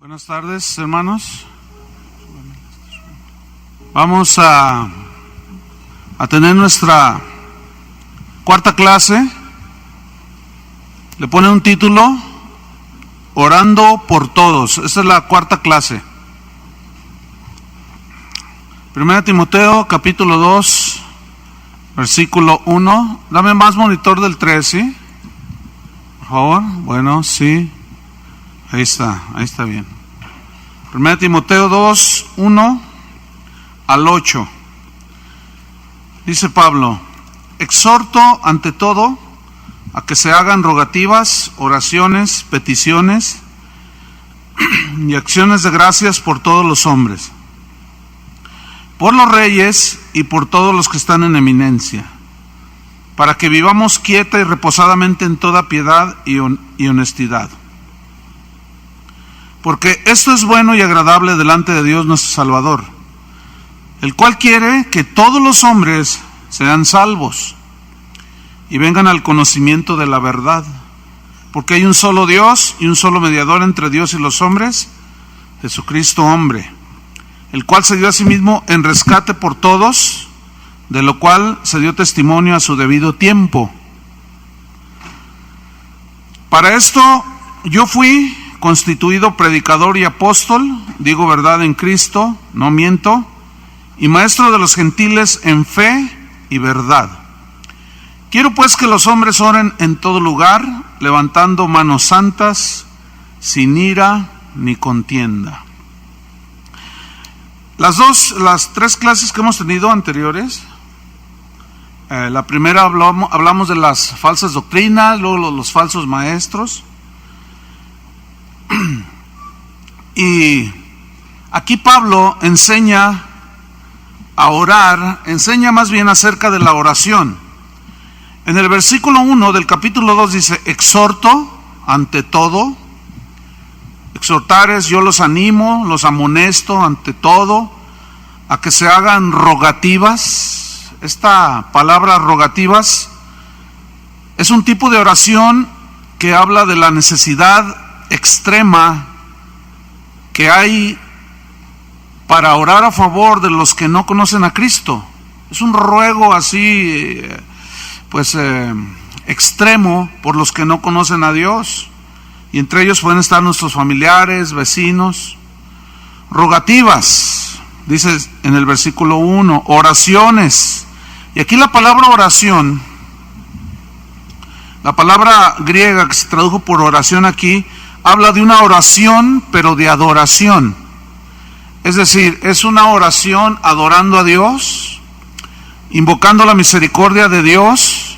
Buenas tardes, hermanos. Vamos a tener nuestra cuarta clase. Le pone un título: Orando por todos. Esta es la cuarta clase. 1 Timoteo capítulo 2, versículo 1. Dame más monitor del 3, ¿sí? Por favor. Bueno, sí. Ahí está bien. 1 Timoteo 2, 1 al 8. Dice Pablo: exhorto ante todo a que se hagan rogativas, oraciones, peticiones y acciones de gracias por todos los hombres, por los reyes y por todos los que están en eminencia, para que vivamos quieta y reposadamente en toda piedad y honestidad. Porque esto es bueno y agradable delante de Dios nuestro Salvador, el cual quiere que todos los hombres sean salvos y vengan al conocimiento de la verdad. Porque hay un solo Dios y un solo mediador entre Dios y los hombres, Jesucristo hombre, el cual se dio a sí mismo en rescate por todos, de lo cual se dio testimonio a su debido tiempo. Para esto yo fui constituido predicador y apóstol, digo verdad en Cristo, no miento, y maestro de los gentiles en fe y verdad. Quiero pues que los hombres oren en todo lugar, levantando manos santas, sin ira ni contienda. Las tres clases que hemos tenido anteriores, la primera hablamos de las falsas doctrinas, luego los falsos maestros. Y aquí Pablo enseña a orar, enseña más bien acerca de la oración. En el versículo 1 del capítulo 2 dice: exhorto ante todo. Exhortar es: yo los animo, los amonesto ante todo a que se hagan rogativas. Esta palabra rogativas es un tipo de oración que habla de la necesidad extrema que hay para orar a favor de los que no conocen a Cristo. Es un ruego así, extremo por los que no conocen a Dios, y entre ellos pueden estar nuestros familiares, vecinos. Rogativas, dice en el versículo 1, oraciones. Y aquí la palabra oración, la palabra griega que se tradujo por oración aquí, habla de una oración, pero de adoración. Es decir, es una oración adorando a Dios, invocando la misericordia de Dios,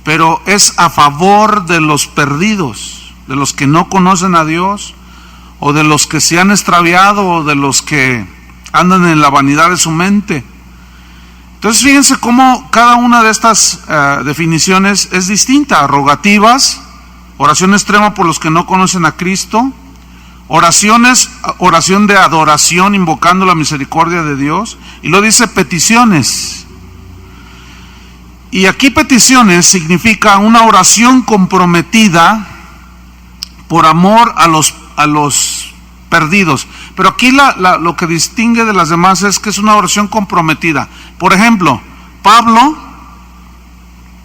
pero es a favor de los perdidos, de los que no conocen a Dios, o de los que se han extraviado, o de los que andan en la vanidad de su mente. Entonces fíjense cómo cada una de estas definiciones es distinta. Rogativas, oración extrema por los que no conocen a Cristo. Oraciones, oración de adoración, invocando la misericordia de Dios. Y luego dice peticiones. Y aquí peticiones significa una oración comprometida por amor a los perdidos. Pero aquí lo que distingue de las demás es que es una oración comprometida. Por ejemplo, Pablo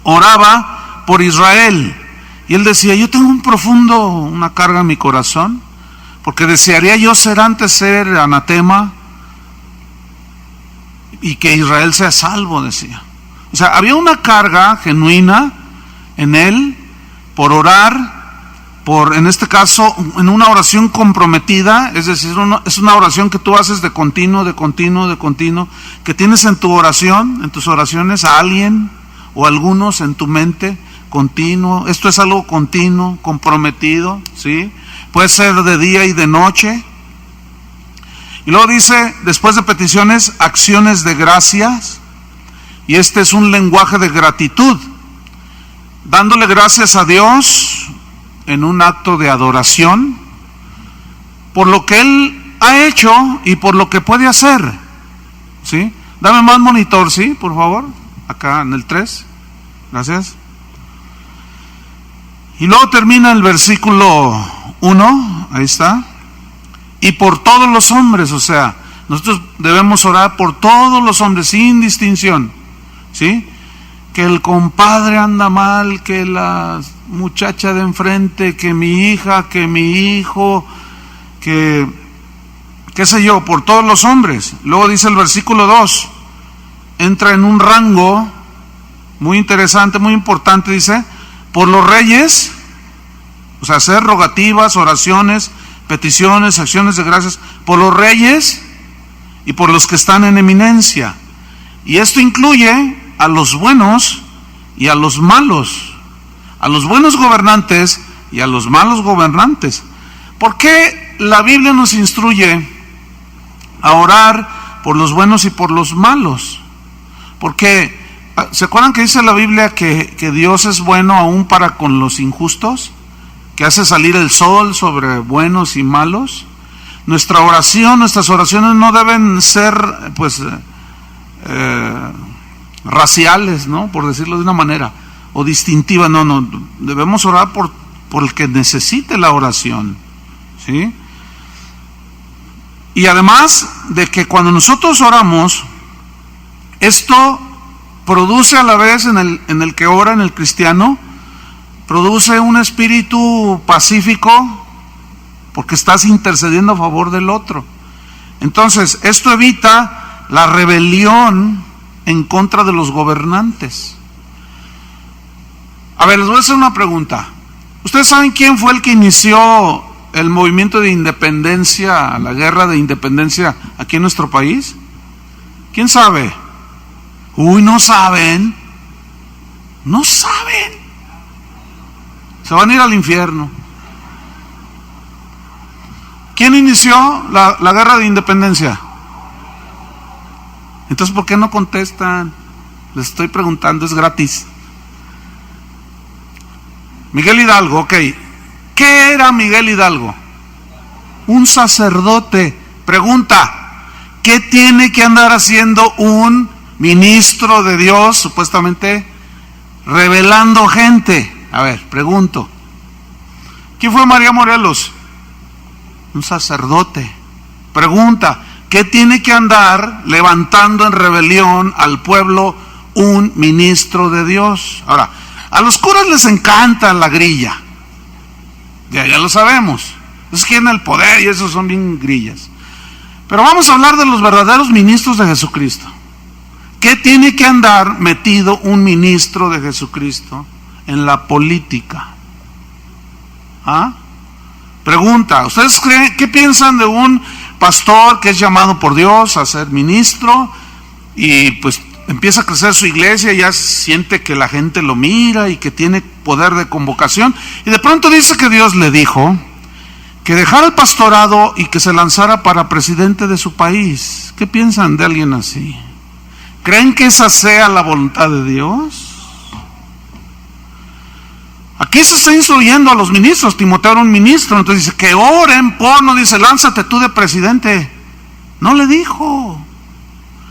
oraba por Israel. Y él decía: yo tengo una carga en mi corazón, porque desearía yo ser anatema y que Israel sea salvo, decía. O sea, había una carga genuina en él por orar, en este caso, en una oración comprometida, es decir, es una oración que tú haces de continuo, que tienes en tu oración, en tus oraciones a alguien o algunos en tu mente, continuo. Esto es algo continuo, comprometido, ¿sí? Puede ser de día y de noche. Y luego dice, después de peticiones, acciones de gracias. Y este es un lenguaje de gratitud, dándole gracias a Dios en un acto de adoración por lo que Él ha hecho y por lo que puede hacer, ¿sí? Dame más monitor, ¿sí? Por favor, acá en el 3. Gracias. Y luego termina el versículo 1, ahí está. y por todos los hombres. O sea, nosotros debemos orar por todos los hombres sin distinción, ¿sí? Que el compadre anda mal, que la muchacha de enfrente, que mi hija, que mi hijo, que qué sé yo, por todos los hombres. Luego dice el versículo 2, entra en un rango muy interesante, muy importante, dice, por los reyes, o sea, hacer rogativas, oraciones, peticiones, acciones de gracias, por los reyes y por los que están en eminencia. Y esto incluye a los buenos y a los malos, a los buenos gobernantes y a los malos gobernantes. ¿Por qué la Biblia nos instruye a orar por los buenos y por los malos? Porque, ¿se acuerdan que dice la Biblia que Dios es bueno aún para con los injustos? Que hace salir el sol sobre buenos y malos. Nuestra oración, nuestras oraciones no deben ser, pues, raciales, ¿no? Por decirlo de una manera, o distintiva. No, debemos orar por el que necesite la oración, ¿sí? Y además de que cuando nosotros oramos, esto produce a la vez en el que ora, en el cristiano, produce un espíritu pacífico, porque estás intercediendo a favor del otro. Entonces, esto evita la rebelión en contra de los gobernantes. A ver, les voy a hacer una pregunta. ¿Ustedes saben quién fue el que inició el movimiento de independencia, la guerra de independencia aquí en nuestro país? ¿Quién sabe? Uy, no saben. No saben. Se van a ir al infierno. ¿Quién inició la guerra de independencia? Entonces, ¿por qué no contestan? Les estoy preguntando, es gratis. Miguel Hidalgo, ok. ¿Qué era Miguel Hidalgo? Un sacerdote. Pregunta, ¿qué tiene que andar haciendo un ministro de Dios, supuestamente revelando gente? A ver, pregunto. ¿Quién fue María Morelos? Un sacerdote. Pregunta, ¿qué tiene que andar levantando en rebelión al pueblo un ministro de Dios? Ahora, a los curas les encanta la grilla. Ya lo sabemos. Es quien el poder y esos son bien grillas. Pero vamos a hablar de los verdaderos ministros de Jesucristo. ¿Qué tiene que andar metido un ministro de Jesucristo en la política? ¿Ah? Pregunta, ¿ustedes creen, qué piensan de un pastor que es llamado por Dios a ser ministro y pues empieza a crecer su iglesia, ya siente que la gente lo mira y que tiene poder de convocación, y de pronto dice que Dios le dijo que dejara el pastorado y que se lanzara para presidente de su país? ¿Qué piensan de alguien así? ¿Creen que esa sea la voluntad de Dios? Aquí se está instruyendo a los ministros. Timoteo era un ministro, entonces dice que oren por, no dice lánzate tú de presidente. No le dijo.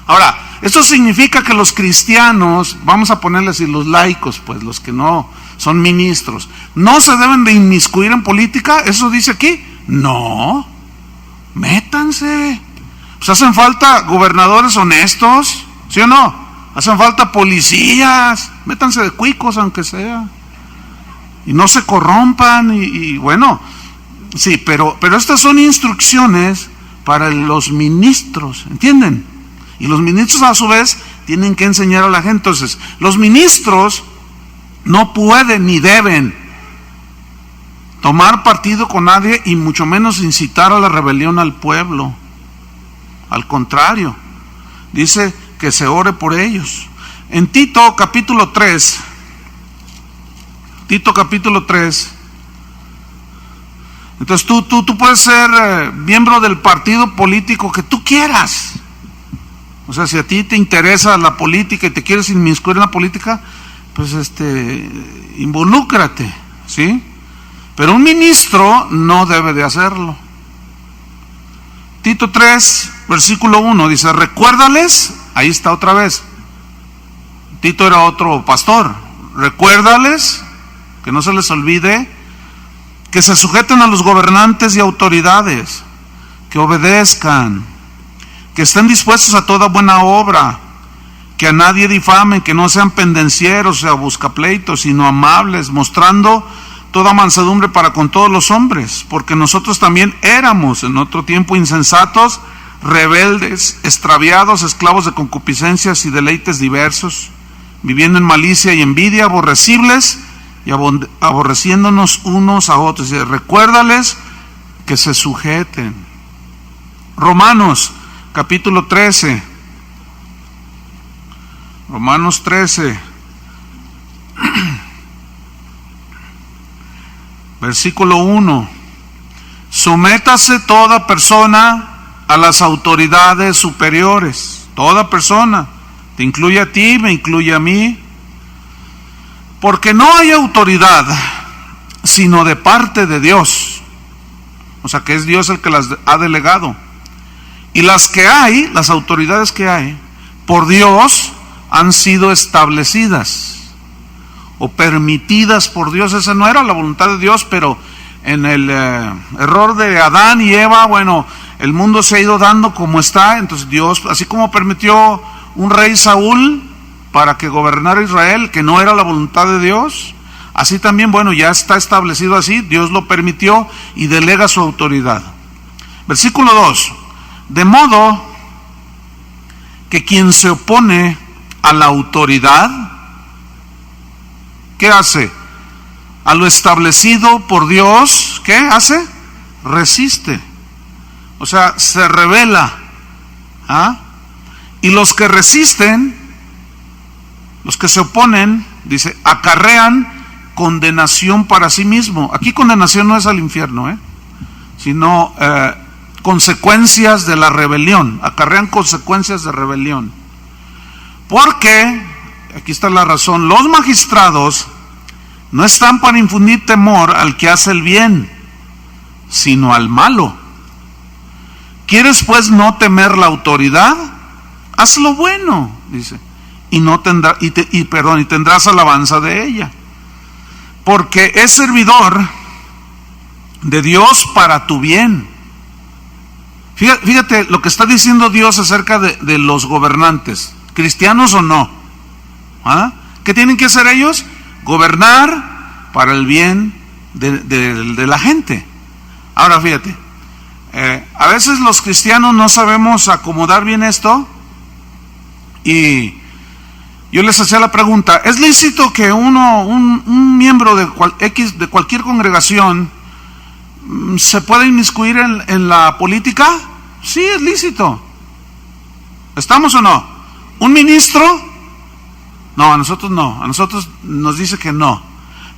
Ahora, esto significa que los cristianos, vamos a ponerle así, los laicos, pues los que no son ministros, no se deben de inmiscuir en política. ¿Eso dice aquí? No. Métanse. Pues hacen falta gobernadores honestos, ¿sí o no? Hacen falta policías. Métanse de cuicos aunque sea. Y no se corrompan y bueno, sí, pero estas son instrucciones para los ministros, ¿entienden? Y los ministros a su vez tienen que enseñar a la gente. Entonces, los ministros no pueden ni deben tomar partido con nadie y mucho menos incitar a la rebelión al pueblo. Al contrario, dice que se ore por ellos. En Tito capítulo 3, entonces tú puedes ser miembro del partido político que tú quieras. O sea, si a ti te interesa la política y te quieres inmiscuir en la política, pues involúcrate, ¿sí? Pero un ministro no debe de hacerlo. Tito 3, versículo 1, dice, recuérdales, ahí está otra vez. Tito era otro pastor. Recuérdales, que no se les olvide, que se sujeten a los gobernantes y autoridades, que obedezcan, que estén dispuestos a toda buena obra, que a nadie difamen, que no sean pendencieros, o sea, buscapleitos, sino amables, mostrando toda mansedumbre para con todos los hombres, porque nosotros también éramos en otro tiempo insensatos, rebeldes, extraviados, esclavos de concupiscencias y deleites diversos, viviendo en malicia y envidia, aborrecibles y aborreciéndonos unos a otros. Y recuérdales que se sujeten. Romanos capítulo 13. Romanos 13. Versículo 1. Sométase toda persona a las autoridades superiores. Toda persona. Te incluye a ti, me incluye a mí. Porque no hay autoridad sino de parte de Dios. O sea que es Dios el que las ha delegado. Y las que hay, las autoridades que hay, por Dios han sido establecidas o permitidas por Dios. Esa no era la voluntad de Dios, pero en el error de Adán y Eva, bueno, el mundo se ha ido dando como está. Entonces Dios, así como permitió un rey Saúl para que gobernara Israel, que no era la voluntad de Dios, así también, bueno, ya está establecido así, Dios lo permitió y delega su autoridad. Versículo 2. De modo que quien se opone a la autoridad, ¿qué hace? A lo establecido por Dios, ¿qué hace? Resiste. O sea, se rebela. ¿Ah? Y los que resisten, los que se oponen, dice, acarrean condenación para sí mismo. Aquí condenación no es al infierno, sino consecuencias de la rebelión. Acarrean consecuencias de rebelión. Porque, aquí está la razón, los magistrados no están para infundir temor al que hace el bien, sino al malo. ¿Quieres pues no temer la autoridad? Haz lo bueno, dice, y tendrás alabanza de ella, porque es servidor de Dios para tu bien. Fíjate lo que está diciendo Dios acerca de los gobernantes, cristianos o no. ¿Ah? ¿Qué tienen que hacer ellos? Gobernar para el bien de la gente. Ahora fíjate, a veces los cristianos no sabemos acomodar bien esto, y yo les hacía la pregunta, ¿es lícito que un miembro de cualquier congregación se pueda inmiscuir en la política? Sí, es lícito. ¿Estamos o no? ¿Un ministro? No, a nosotros no. A nosotros nos dice que no.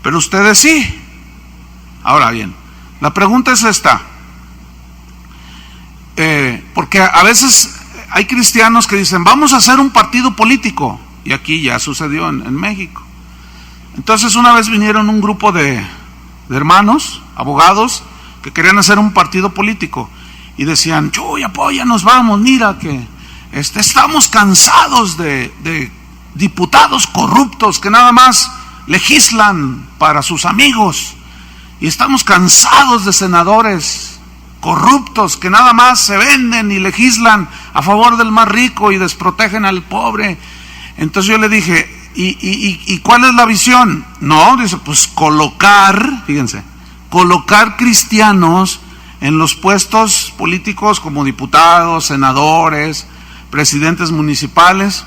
Pero ustedes sí. Ahora bien, la pregunta es esta. Porque a veces hay cristianos que dicen, vamos a hacer un partido político. Y aquí ya sucedió en México. Entonces una vez vinieron un grupo de hermanos, abogados, que querían hacer un partido político. Y decían, chuy, apóyanos, vamos, mira que estamos cansados de diputados corruptos que nada más legislan para sus amigos. Y estamos cansados de senadores corruptos que nada más se venden y legislan a favor del más rico y desprotegen al pobre. Entonces yo le dije, ¿y cuál es la visión? No, dice, pues colocar cristianos en los puestos políticos como diputados, senadores, presidentes municipales.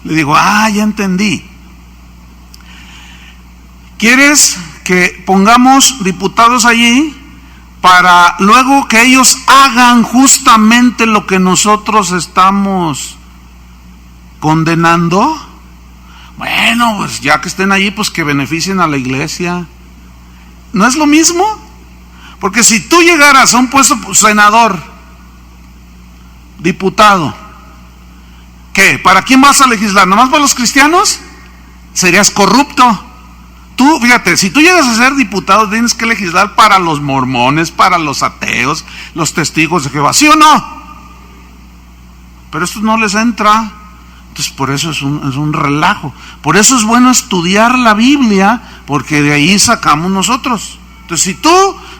Le digo, ya entendí. ¿Quieres que pongamos diputados allí para luego que ellos hagan justamente lo que nosotros estamos condenando? Bueno, pues ya que estén allí, pues que beneficien a la iglesia. ¿No es lo mismo? Porque si tú llegaras a un puesto senador, diputado, ¿qué? ¿Para quién vas a legislar? ¿Nomás para los cristianos? Serías corrupto. Tú, fíjate, si tú llegas a ser diputado, tienes que legislar para los mormones, para los ateos, los testigos de Jehová, ¿sí o no? Pero esto no les entra. Entonces por eso es un relajo. Por eso es bueno estudiar la Biblia, porque de ahí sacamos nosotros. Entonces si tú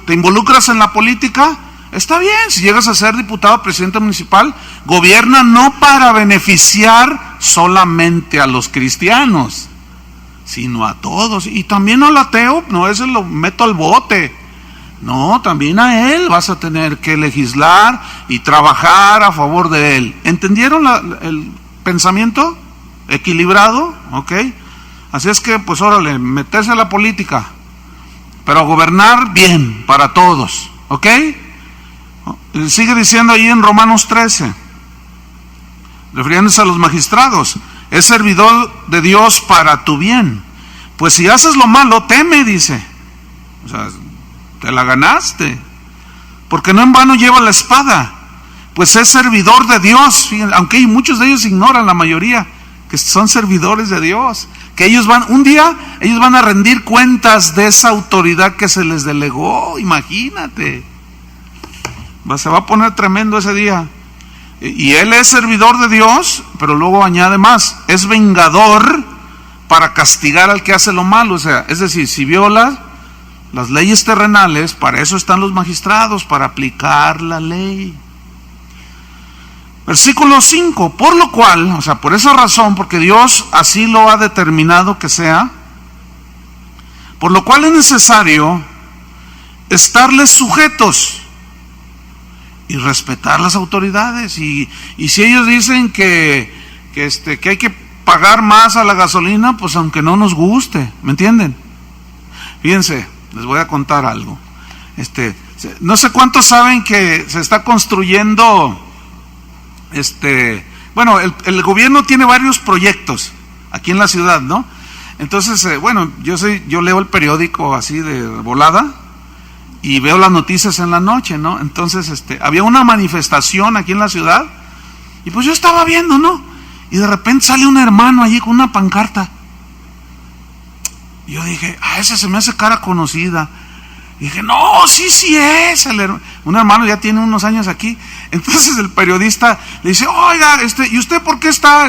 te involucras en la política, Está bien, si llegas a ser diputado, presidente municipal, gobierna no para beneficiar solamente a los cristianos, sino a todos. Y también al ateo, no, ese lo meto al bote. No, también a él vas a tener que legislar y trabajar a favor de él. ¿Entendieron el pensamiento equilibrado? ¿Ok? Así es que, pues órale, meterse a la política, pero gobernar bien para todos. ¿Ok? Sigue diciendo ahí en Romanos 13, refiriéndose a los magistrados: es servidor de Dios para tu bien. Pues si haces lo malo, teme, dice. O sea, te la ganaste, porque no en vano lleva la espada, pues es servidor de Dios. Fíjense, aunque muchos de ellos ignoran, la mayoría, que son servidores de Dios, que ellos un día van a rendir cuentas de esa autoridad que se les delegó. Imagínate, se va a poner tremendo ese día. Y él es servidor de Dios, pero luego añade más: es vengador para castigar al que hace lo malo. O sea, es decir, si viola las leyes terrenales, para eso están los magistrados, para aplicar la ley. Versículo 5, por lo cual, o sea, por esa razón, porque Dios así lo ha determinado que sea, por lo cual es necesario estarles sujetos y respetar las autoridades. Y si ellos dicen que hay que pagar más a la gasolina, pues aunque no nos guste, ¿me entienden? Fíjense, les voy a contar algo. No sé cuántos saben que se está construyendo, bueno, el gobierno tiene varios proyectos aquí en la ciudad, ¿no? Entonces, bueno, yo leo el periódico así de volada y veo las noticias en la noche, ¿no? Entonces, había una manifestación aquí en la ciudad y pues yo estaba viendo, ¿no? Y de repente sale un hermano allí con una pancarta. Y yo dije, ese se me hace cara conocida. Y dije, no, sí es. Un hermano ya tiene unos años aquí. Entonces el periodista le dice, oiga, ¿y usted por qué está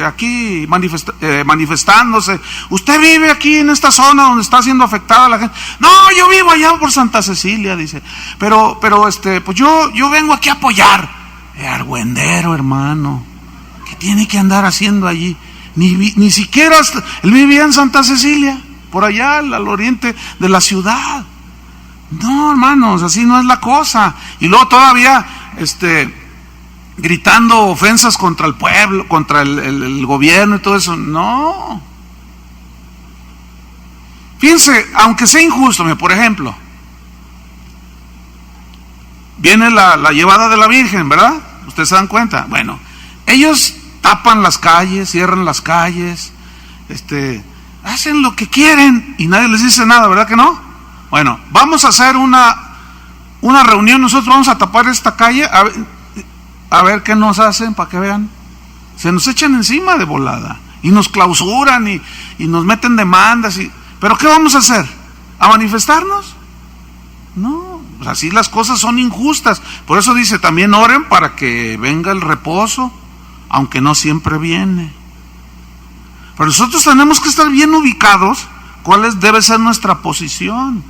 aquí manifestándose? ¿Usted vive aquí en esta zona donde está siendo afectada la gente? No, yo vivo allá por Santa Cecilia, dice. Pero pues yo vengo aquí a apoyar. Argüendero, hermano. ¿Qué tiene que andar haciendo allí? Ni siquiera, él vivía en Santa Cecilia, por allá al oriente de la ciudad. No, hermanos, así no es la cosa. Y luego todavía gritando ofensas contra el pueblo, contra el gobierno y todo eso. No. Fíjense, aunque sea injusto, por ejemplo, viene la llevada de la Virgen, ¿verdad? Ustedes se dan cuenta. Bueno, ellos tapan las calles, cierran las calles, hacen lo que quieren y nadie les dice nada, ¿verdad que no? Bueno, vamos a hacer una reunión, nosotros vamos a tapar esta calle, a ver qué nos hacen, para que vean. Se nos echan encima de volada y nos clausuran y nos meten demandas. ¿Pero qué vamos a hacer? ¿A manifestarnos? No, pues así las cosas son injustas. Por eso dice, también oren para que venga el reposo, aunque no siempre viene. Pero nosotros tenemos que estar bien ubicados cuál debe ser nuestra posición.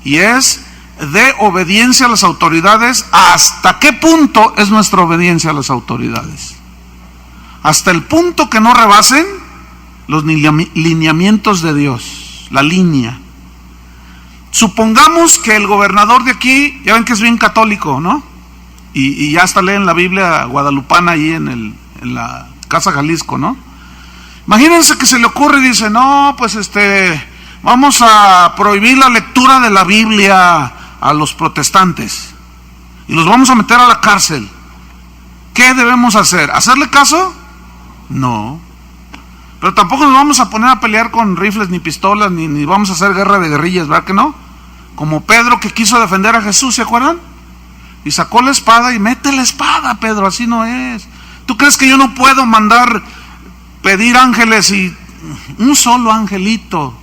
Y es de obediencia a las autoridades. ¿Hasta qué punto es nuestra obediencia a las autoridades? Hasta el punto que no rebasen los lineamientos de Dios, la línea. Supongamos que el gobernador de aquí, ya ven que es bien católico, ¿no? Y ya hasta leen la Biblia guadalupana ahí en la Casa Jalisco, ¿no? Imagínense que se le ocurre y dice, no, pues vamos a prohibir la lectura de la Biblia a los protestantes y los vamos a meter a la cárcel. ¿Qué debemos hacer? ¿Hacerle caso? No. Pero tampoco nos vamos a poner a pelear con rifles ni pistolas, ni vamos a hacer guerra de guerrillas, ¿verdad que no? Como Pedro, que quiso defender a Jesús, ¿se acuerdan? Y sacó la espada y mete la espada, Pedro, así no es. ¿Tú crees que yo no puedo pedir ángeles y un solo angelito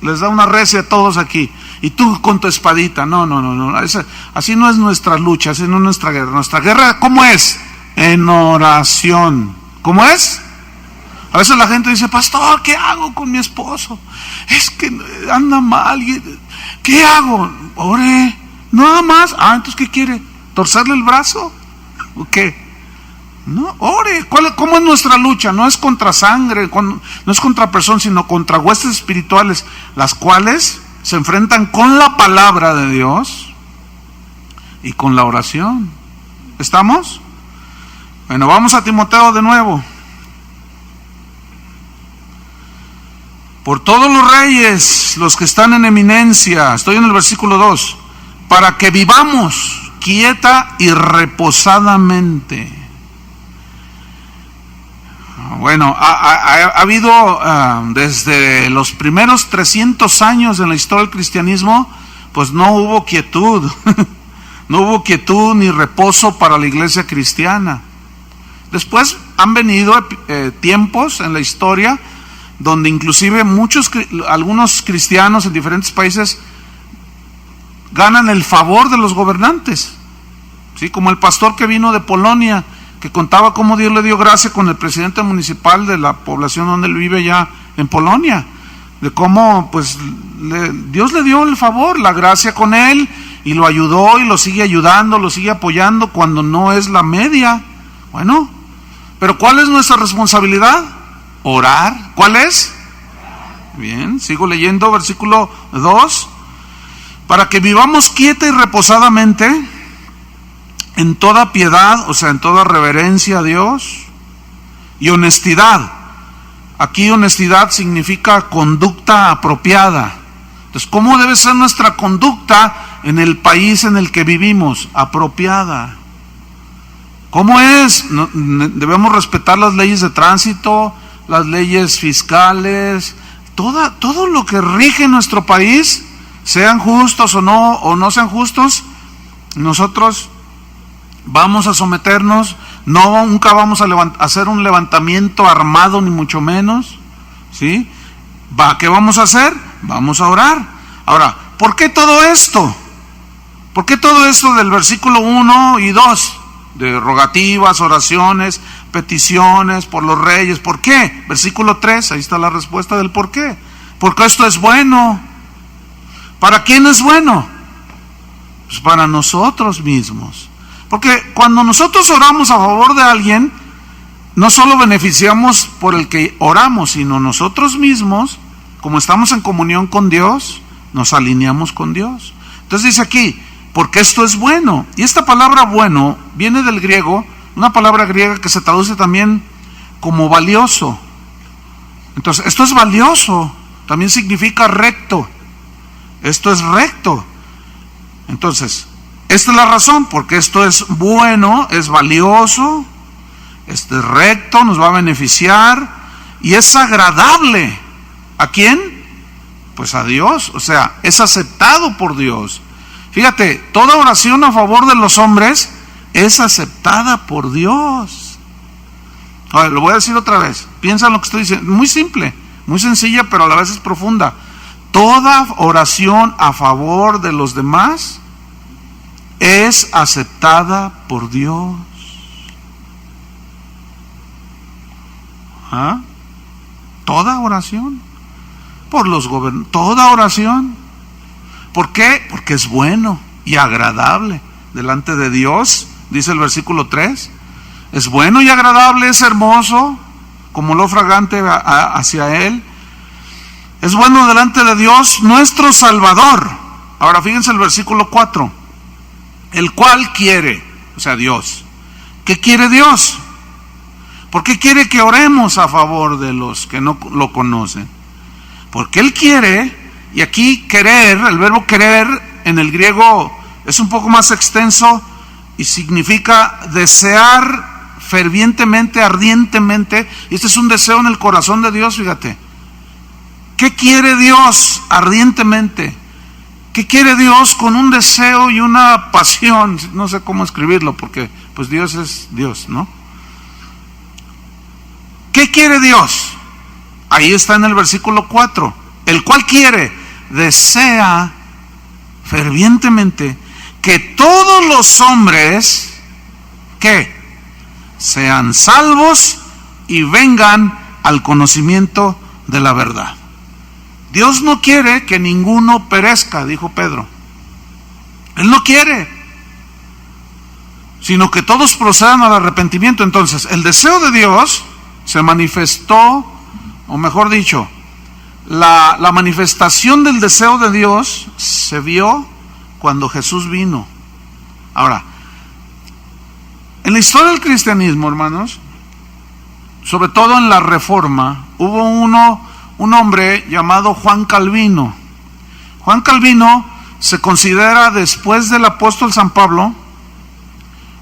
les da una recia a todos aquí y tú con tu espadita? No, así no es nuestra lucha, así no es nuestra guerra. Nuestra guerra, ¿cómo es? En oración. ¿Cómo es? A veces la gente dice, pastor, ¿qué hago con mi esposo? Es que anda mal, ¿Qué hago? Ore, nada más. Entonces, ¿qué quiere? ¿Torcerle el brazo? ¿O qué? No, ore. ¿Cómo es nuestra lucha? No es contra sangre, no es contra personas, sino contra huestes espirituales, las cuales se enfrentan con la palabra de Dios y con la oración. ¿Estamos? Bueno, vamos a Timoteo de nuevo. Por todos los reyes, los que están en eminencia, estoy en el versículo 2, para que vivamos quieta y reposadamente. Bueno, ha habido desde los primeros 300 años en la historia del cristianismo, pues no hubo quietud, no hubo quietud ni reposo para la iglesia cristiana. Después han venido tiempos en la historia donde inclusive algunos cristianos en diferentes países ganan el favor de los gobernantes, ¿sí? Como el pastor que vino de Polonia, que contaba cómo Dios le dio gracia con el presidente municipal de la población donde él vive ya en Polonia, de cómo pues Dios le dio el favor, la gracia con él, y lo ayudó y lo sigue ayudando, lo sigue apoyando cuando no es la media. Bueno, pero ¿cuál es nuestra responsabilidad? Orar. ¿Cuál es? Bien, sigo leyendo, versículo 2. Para que vivamos quieta y reposadamente en toda piedad, o sea, en toda reverencia a Dios y honestidad. Aquí honestidad significa conducta apropiada. Entonces, ¿cómo debe ser nuestra conducta en el país en el que vivimos? Apropiada. ¿Cómo es? Debemos respetar las leyes de tránsito, las leyes fiscales, todo lo que rige nuestro país, sean justos o no sean justos, nosotros vamos a someternos, nunca vamos a hacer un levantamiento armado, ni mucho menos, ¿sí? ¿Qué vamos a hacer? Vamos a orar. Ahora, ¿por qué todo esto? ¿Por qué todo esto del versículo 1 y 2? De rogativas, oraciones, peticiones por los reyes. ¿Por qué? Versículo 3, ahí está la respuesta del por qué. Porque esto es bueno. ¿Para quién es bueno? Pues para nosotros mismos. Porque cuando nosotros oramos a favor de alguien, no solo beneficiamos por el que oramos, sino nosotros mismos, como estamos en comunión con Dios, nos alineamos con Dios. Entonces dice aquí, porque esto es bueno. Y esta palabra bueno viene del griego, una palabra griega que se traduce también como valioso. Entonces, esto es valioso, también significa recto. Esto es recto. Entonces, esta es la razón, porque esto es bueno, es valioso, es recto, nos va a beneficiar y es agradable. ¿A quién? Pues a Dios, o sea, es aceptado por Dios. Fíjate, toda oración a favor de los hombres es aceptada por Dios. A ver, lo voy a decir otra vez. Piensa en lo que estoy diciendo. Muy simple, muy sencilla, pero a la vez es profunda. Toda oración a favor de los demás es aceptada por Dios. Toda oración. Por los gobernantes. Toda oración. ¿Por qué? Porque es bueno y agradable delante de Dios, dice el versículo 3. Es bueno y agradable, es hermoso, como lo fragante hacia Él. Es bueno delante de Dios, nuestro Salvador. Ahora fíjense el versículo 4. El cual quiere, o sea, Dios. ¿Qué quiere Dios? ¿Por qué quiere que oremos a favor de los que no lo conocen? Porque Él quiere. Y aquí querer, el verbo querer en el griego es un poco más extenso y significa desear fervientemente, ardientemente. Y este es un deseo en el corazón de Dios, fíjate. ¿Qué quiere Dios ardientemente? ¿Qué quiere Dios con un deseo y una pasión? No sé cómo escribirlo porque pues Dios es Dios, ¿no? ¿Qué quiere Dios? Ahí está en el versículo 4. El cual quiere, desea fervientemente que todos los hombres que sean salvos y vengan al conocimiento de la verdad. Dios no quiere que ninguno perezca, dijo Pedro. Él no quiere, sino que todos procedan al arrepentimiento. Entonces, el deseo de Dios se manifestó, o mejor dicho, la manifestación del deseo de Dios se vio cuando Jesús vino. Ahora, en la historia del cristianismo, hermanos, sobre todo en la Reforma, hubo un hombre llamado Juan Calvino. Juan Calvino se considera, después del apóstol San Pablo,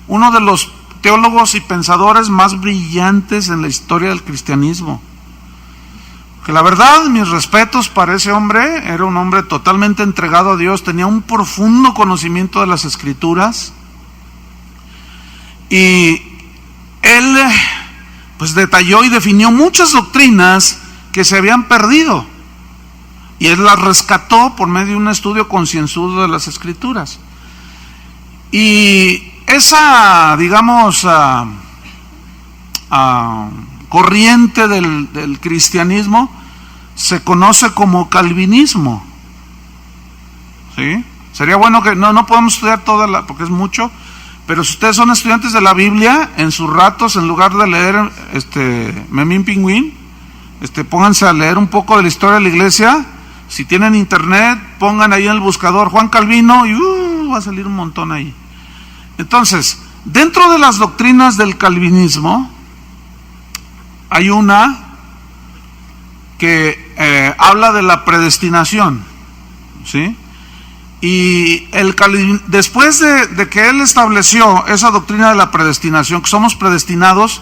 uno de los teólogos y pensadores más brillantes en la historia del cristianismo. Que la verdad, mis respetos para ese hombre, era un hombre totalmente entregado a Dios, tenía un profundo conocimiento de las Escrituras, y él pues detalló y definió muchas doctrinas que se habían perdido, y él las rescató por medio de un estudio concienzudo de las Escrituras. Y esa, digamos, corriente del cristianismo se conoce como calvinismo, ¿sí? Sería bueno que, no podemos estudiar toda porque es mucho, pero si ustedes son estudiantes de la Biblia, en sus ratos, en lugar de leer Memín Pingüín, pónganse a leer un poco de la historia de la iglesia. Si tienen internet, pongan ahí en el buscador Juan Calvino y va a salir un montón ahí. Entonces, dentro de las doctrinas del calvinismo, hay una que habla de la predestinación, ¿sí? Y después de que él estableció esa doctrina de la predestinación, que somos predestinados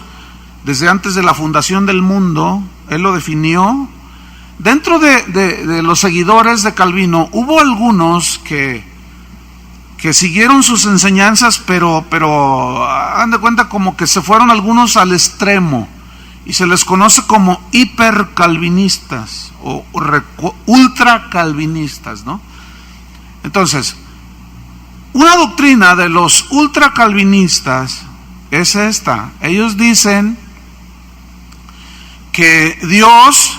desde antes de la fundación del mundo, él lo definió. Dentro de los seguidores de Calvino, hubo algunos que siguieron sus enseñanzas, pero hagan de cuenta como que se fueron algunos al extremo, y se les conoce como hipercalvinistas o ultracalvinistas, ¿no? Entonces, una doctrina de los ultracalvinistas es esta. Ellos dicen que Dios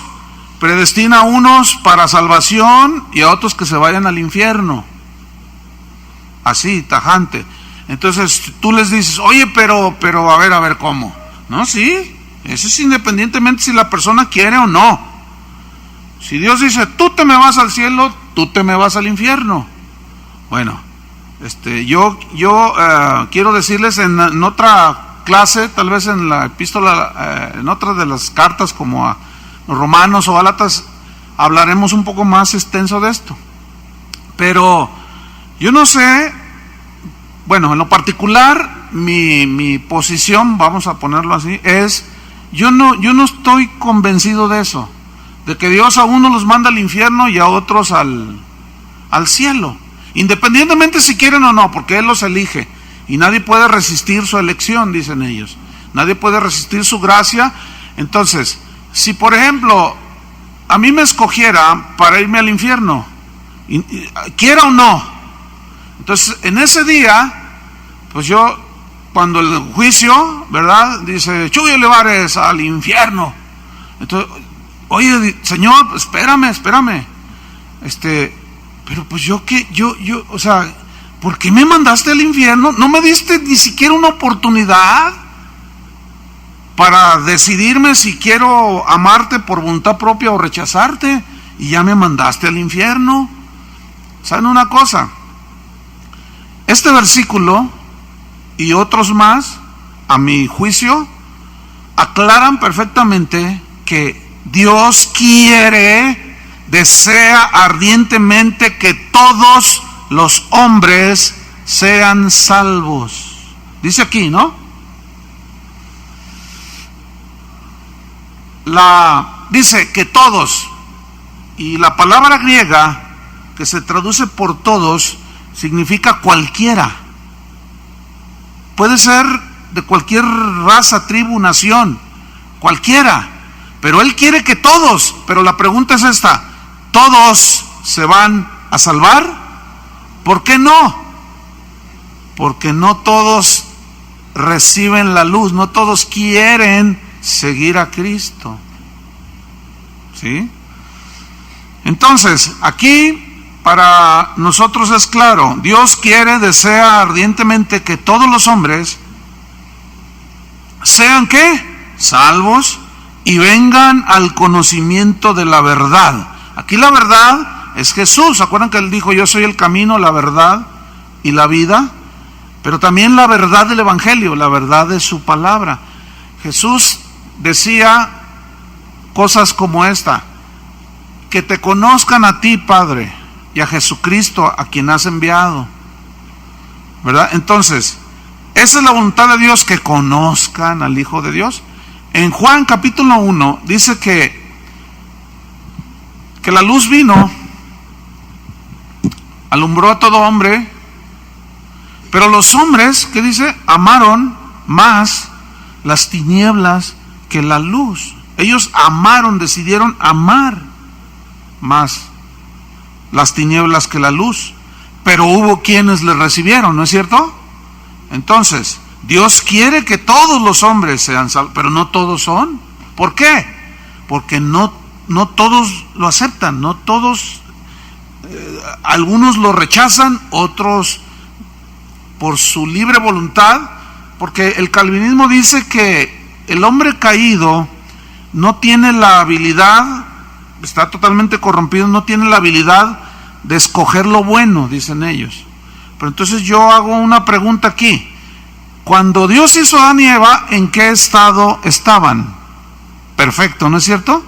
predestina a unos para salvación y a otros que se vayan al infierno. Así, tajante. Entonces tú les dices, oye, pero a ver, ¿cómo? No, sí, eso es independientemente si la persona quiere o no. Si Dios dice, tú te me vas al cielo, tú te me vas al infierno. Bueno, yo quiero decirles en otra clase, tal vez en la epístola, en otra de las cartas como a los Romanos o Gálatas, hablaremos un poco más extenso de esto. Pero yo no sé, bueno, en lo particular, mi posición, vamos a ponerlo así, es, yo no estoy convencido de eso, de que Dios a unos los manda al infierno y a otros al cielo, independientemente si quieren o no, porque Él los elige, y nadie puede resistir su elección, dicen ellos, nadie puede resistir su gracia. Entonces, si por ejemplo, a mí me escogiera para irme al infierno, quiera o no, entonces en ese día, pues yo, cuando el juicio, ¿verdad? Dice, Chuy Olivares al infierno. Entonces, oye, Señor, espérame. Pero pues yo, o sea, ¿por qué me mandaste al infierno? No me diste ni siquiera una oportunidad para decidirme si quiero amarte por voluntad propia o rechazarte, y ya me mandaste al infierno. ¿Saben una cosa? Este versículo y otros más, a mi juicio, aclaran perfectamente que Dios desea ardientemente que todos los hombres sean salvos. Dice aquí, ¿no? Dice que todos, y la palabra griega que se traduce por todos significa cualquiera. Puede ser de cualquier raza, tribu, nación, cualquiera, pero Él quiere que todos. Pero la pregunta es esta: ¿todos se van a salvar? ¿Por qué no? Porque no todos reciben la luz, no todos quieren seguir a Cristo, ¿sí? Entonces, aquí para nosotros es claro, Dios quiere, desea ardientemente que todos los hombres sean ¿qué? Salvos y vengan al conocimiento de la verdad. Aquí la verdad es Jesús. ¿Se acuerdan que Él dijo, yo soy el camino, la verdad y la vida? Pero también la verdad del Evangelio, la verdad de su palabra. Jesús decía cosas como esta: que te conozcan a ti, Padre, y a Jesucristo, a quien has enviado, ¿verdad? Entonces, esa es la voluntad de Dios, que conozcan al Hijo de Dios. En Juan capítulo 1 dice que la luz vino, alumbró a todo hombre, pero los hombres, ¿qué dice? Amaron más las tinieblas que la luz. Ellos amaron, decidieron amar más las tinieblas que la luz, pero hubo quienes le recibieron, ¿no es cierto? Entonces, Dios quiere que todos los hombres sean salvos, pero no todos son. ¿Por qué? Porque no todos lo aceptan, no todos, algunos lo rechazan, otros por su libre voluntad, porque el calvinismo dice que el hombre caído no tiene la habilidad, está totalmente corrompido, no tiene la habilidad de escoger lo bueno, dicen ellos. Pero entonces yo hago una pregunta aquí: cuando Dios hizo a Adán y Eva, ¿en qué estado estaban? Perfecto, ¿no es cierto?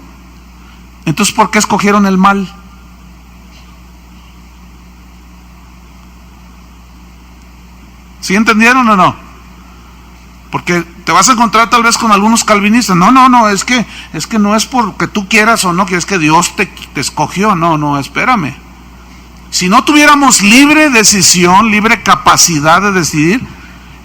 Entonces, ¿por qué escogieron el mal? ¿Sí entendieron o no? Porque te vas a encontrar tal vez con algunos calvinistas. No, es que no es porque tú quieras o no, que es que Dios te escogió. No, espérame. Si no tuviéramos libre decisión, libre capacidad de decidir,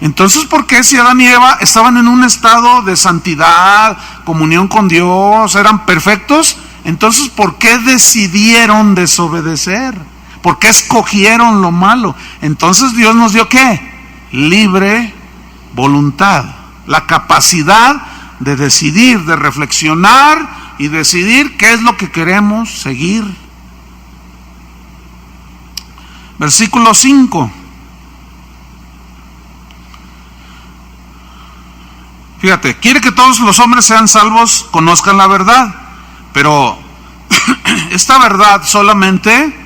entonces ¿por qué si Adán y Eva estaban en un estado de santidad, comunión con Dios, eran perfectos? Entonces ¿por qué decidieron desobedecer? ¿Por qué escogieron lo malo? Entonces Dios nos dio ¿qué? Libre voluntad, la capacidad de decidir, de reflexionar y decidir qué es lo que queremos seguir. Versículo 5. Fíjate, quiere que todos los hombres sean salvos, conozcan la verdad, pero esta verdad solamente,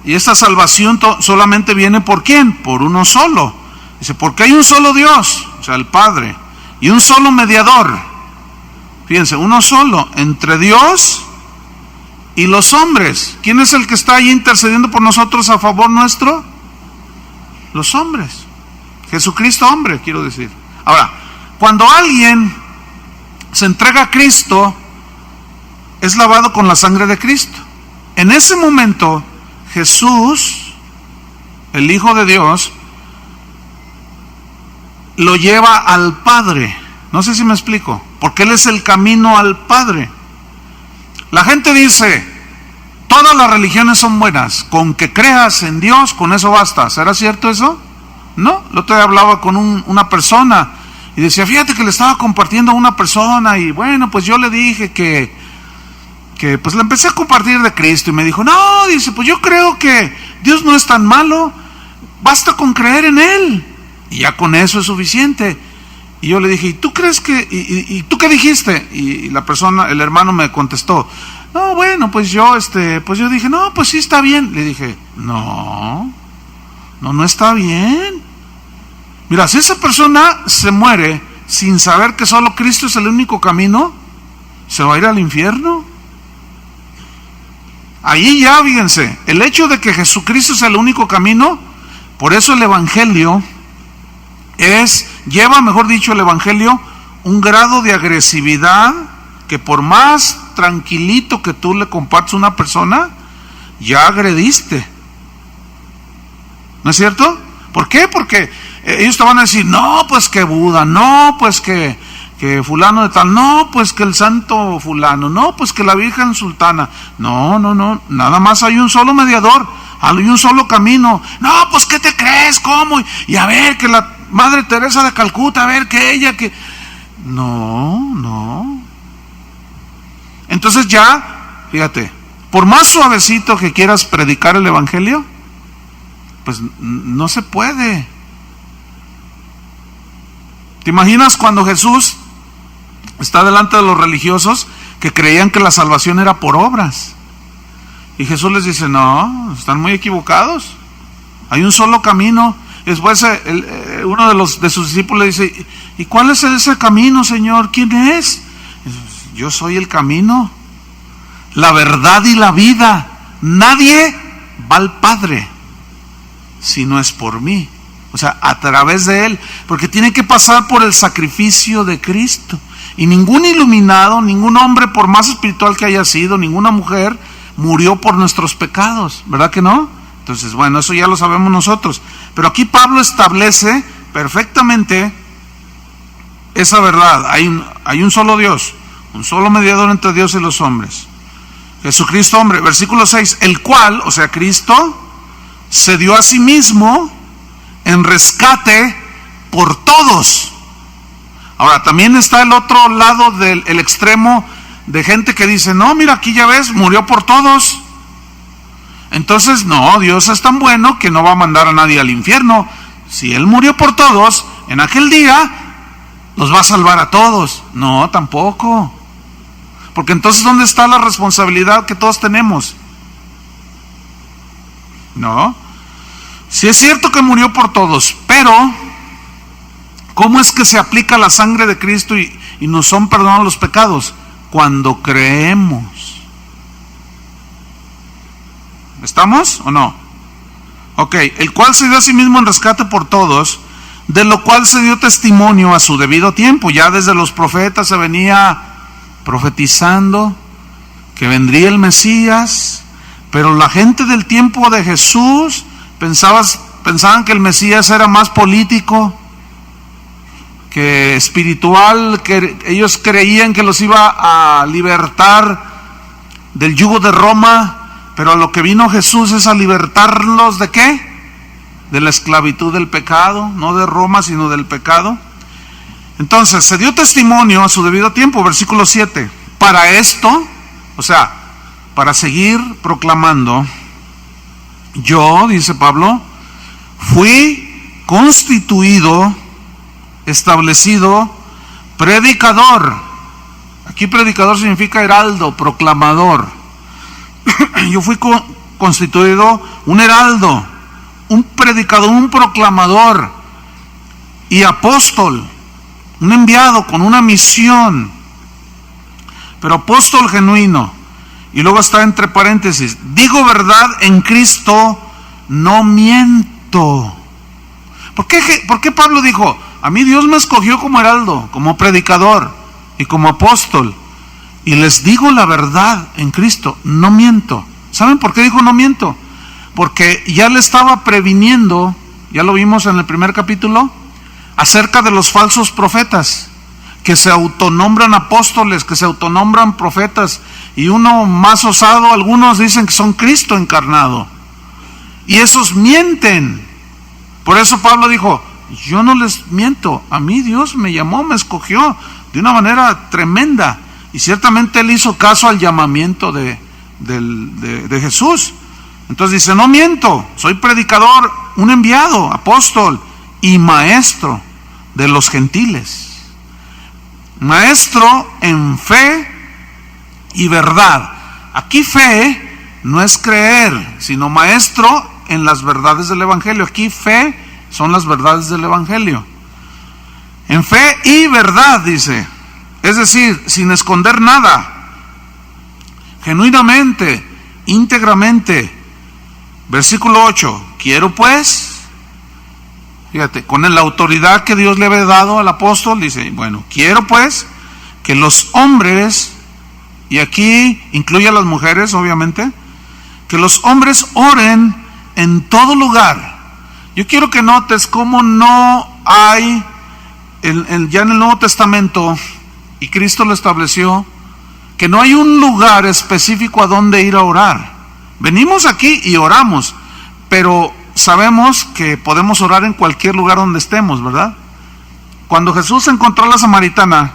y esta salvación solamente viene ¿por quién? Por uno solo. Dice, porque hay un solo Dios, o sea, el Padre, y un solo mediador. Fíjense, uno solo entre Dios y los hombres. ¿Quién es el que está ahí intercediendo por nosotros a favor nuestro? Los hombres. Jesucristo hombre, quiero decir. Ahora, cuando alguien se entrega a Cristo, es lavado con la sangre de Cristo. En ese momento, Jesús, el Hijo de Dios, lo lleva al Padre. No sé si me explico, porque Él es el camino al Padre. La gente dice, todas las religiones son buenas, con que creas en Dios, con eso basta. ¿Será cierto eso? No, el otro día hablaba con una persona y decía, fíjate que le estaba compartiendo a una persona y bueno, pues yo le dije que pues le empecé a compartir de Cristo y me dijo, no, dice, pues yo creo que Dios no es tan malo, basta con creer en Él y ya con eso es suficiente. Y yo le dije, ¿y tú crees que, y tú qué dijiste? Y la persona, el hermano me contestó, no, bueno, pues yo dije, no, pues sí está bien. Le dije, no está bien. Mira, si esa persona se muere sin saber que solo Cristo es el único camino, se va a ir al infierno. Ahí ya, fíjense, el hecho de que Jesucristo es el único camino, por eso el Evangelio lleva, mejor dicho, el Evangelio un grado de agresividad que por más tranquilito que tú le compartes a una persona, ya agrediste. ¿No es cierto? ¿Por qué? Porque ellos te van a decir, no, pues que Buda, no, pues que fulano de tal, no, pues que el santo fulano, no, pues que la Virgen Sultana. No, nada más hay un solo mediador, hay un solo camino. No, pues ¿qué te crees? ¿Cómo? Y a ver, que la Madre Teresa de Calcuta, a ver, que ella, que... No. Entonces ya, fíjate, Por más suavecito que quieras predicar el evangelio, pues no se puede. ¿Te imaginas cuando Jesús está delante de los religiosos que creían que la salvación era por obras? Y Jesús les dice, no, están muy equivocados. Hay un solo camino. Después uno de sus discípulos le dice, ¿y cuál es ese camino, Señor? ¿Quién es? Yo soy el camino, la verdad y la vida. Nadie va al Padre si no es por mí. O sea, a través de Él, porque tiene que pasar por el sacrificio de Cristo. Y ningún iluminado, ningún hombre, por más espiritual que haya sido, ninguna mujer, murió por nuestros pecados, ¿verdad que no? Entonces, bueno, eso ya lo sabemos nosotros. Pero aquí Pablo establece perfectamente esa verdad. Hay un solo Dios, un solo mediador entre Dios y los hombres, Jesucristo hombre. Versículo 6, el cual, o sea, Cristo, se dio a sí mismo en rescate por todos. Ahora, también está el otro lado del extremo de gente que dice, no, mira, aquí ya ves, murió por todos. Entonces, no, Dios es tan bueno que no va a mandar a nadie al infierno. Si Él murió por todos, en aquel día los va a salvar a todos. No, tampoco. Porque entonces, ¿dónde está la responsabilidad que todos tenemos? No. Sí es cierto que murió por todos, pero ¿cómo es que se aplica la sangre de Cristo y nos son perdonados los pecados? Cuando creemos. ¿Estamos o no? Ok, el cual se dio a sí mismo en rescate por todos, de lo cual se dio testimonio a su debido tiempo. Ya desde los profetas se venía profetizando que vendría el Mesías, pero la gente del tiempo de Jesús pensaban que el Mesías era más político que espiritual, que ellos creían que los iba a libertar del yugo de Roma, pero a lo que vino Jesús es a libertarlos ¿de qué? De la esclavitud del pecado, no de Roma, sino del pecado. Entonces, se dio testimonio a su debido tiempo, versículo 7. Para esto, o sea, para seguir proclamando, yo, dice Pablo, fui constituido, establecido, predicador. Aquí predicador significa heraldo, proclamador. Yo fui constituido un heraldo, un predicador, un proclamador y apóstol, un enviado con una misión, pero apóstol genuino. Y luego está entre paréntesis, digo verdad en Cristo, no miento. ¿Por qué Pablo dijo, a mí Dios me escogió como heraldo, como predicador y como apóstol, y les digo la verdad en Cristo, no miento? ¿Saben por qué dijo no miento? Porque ya le estaba previniendo, ya lo vimos en el primer capítulo, acerca de los falsos profetas, que se autonombran apóstoles, que se autonombran profetas, y uno más osado, algunos dicen que son Cristo encarnado, y esos mienten. Por eso Pablo dijo, yo no les miento, a mí Dios me llamó, me escogió de una manera tremenda, y ciertamente Él hizo caso al llamamiento de Jesús. Entonces dice, no miento, soy predicador, un enviado, apóstol y maestro de los gentiles. Maestro en fe y verdad. Aquí fe no es creer, sino maestro en las verdades del Evangelio. Aquí fe son las verdades del Evangelio. En fe y verdad, dice. Es decir, sin esconder nada. Genuinamente, íntegramente. Versículo 8. Quiero pues, fíjate, con la autoridad que Dios le había dado al apóstol, dice, bueno, quiero pues que los hombres, y aquí incluye a las mujeres obviamente, que los hombres oren en todo lugar. Yo quiero que notes cómo no hay, ya en el Nuevo Testamento, y Cristo lo estableció, que no hay un lugar específico a donde ir a orar. Venimos aquí y oramos, pero sabemos que podemos orar en cualquier lugar donde estemos, ¿verdad? Cuando Jesús encontró a la samaritana,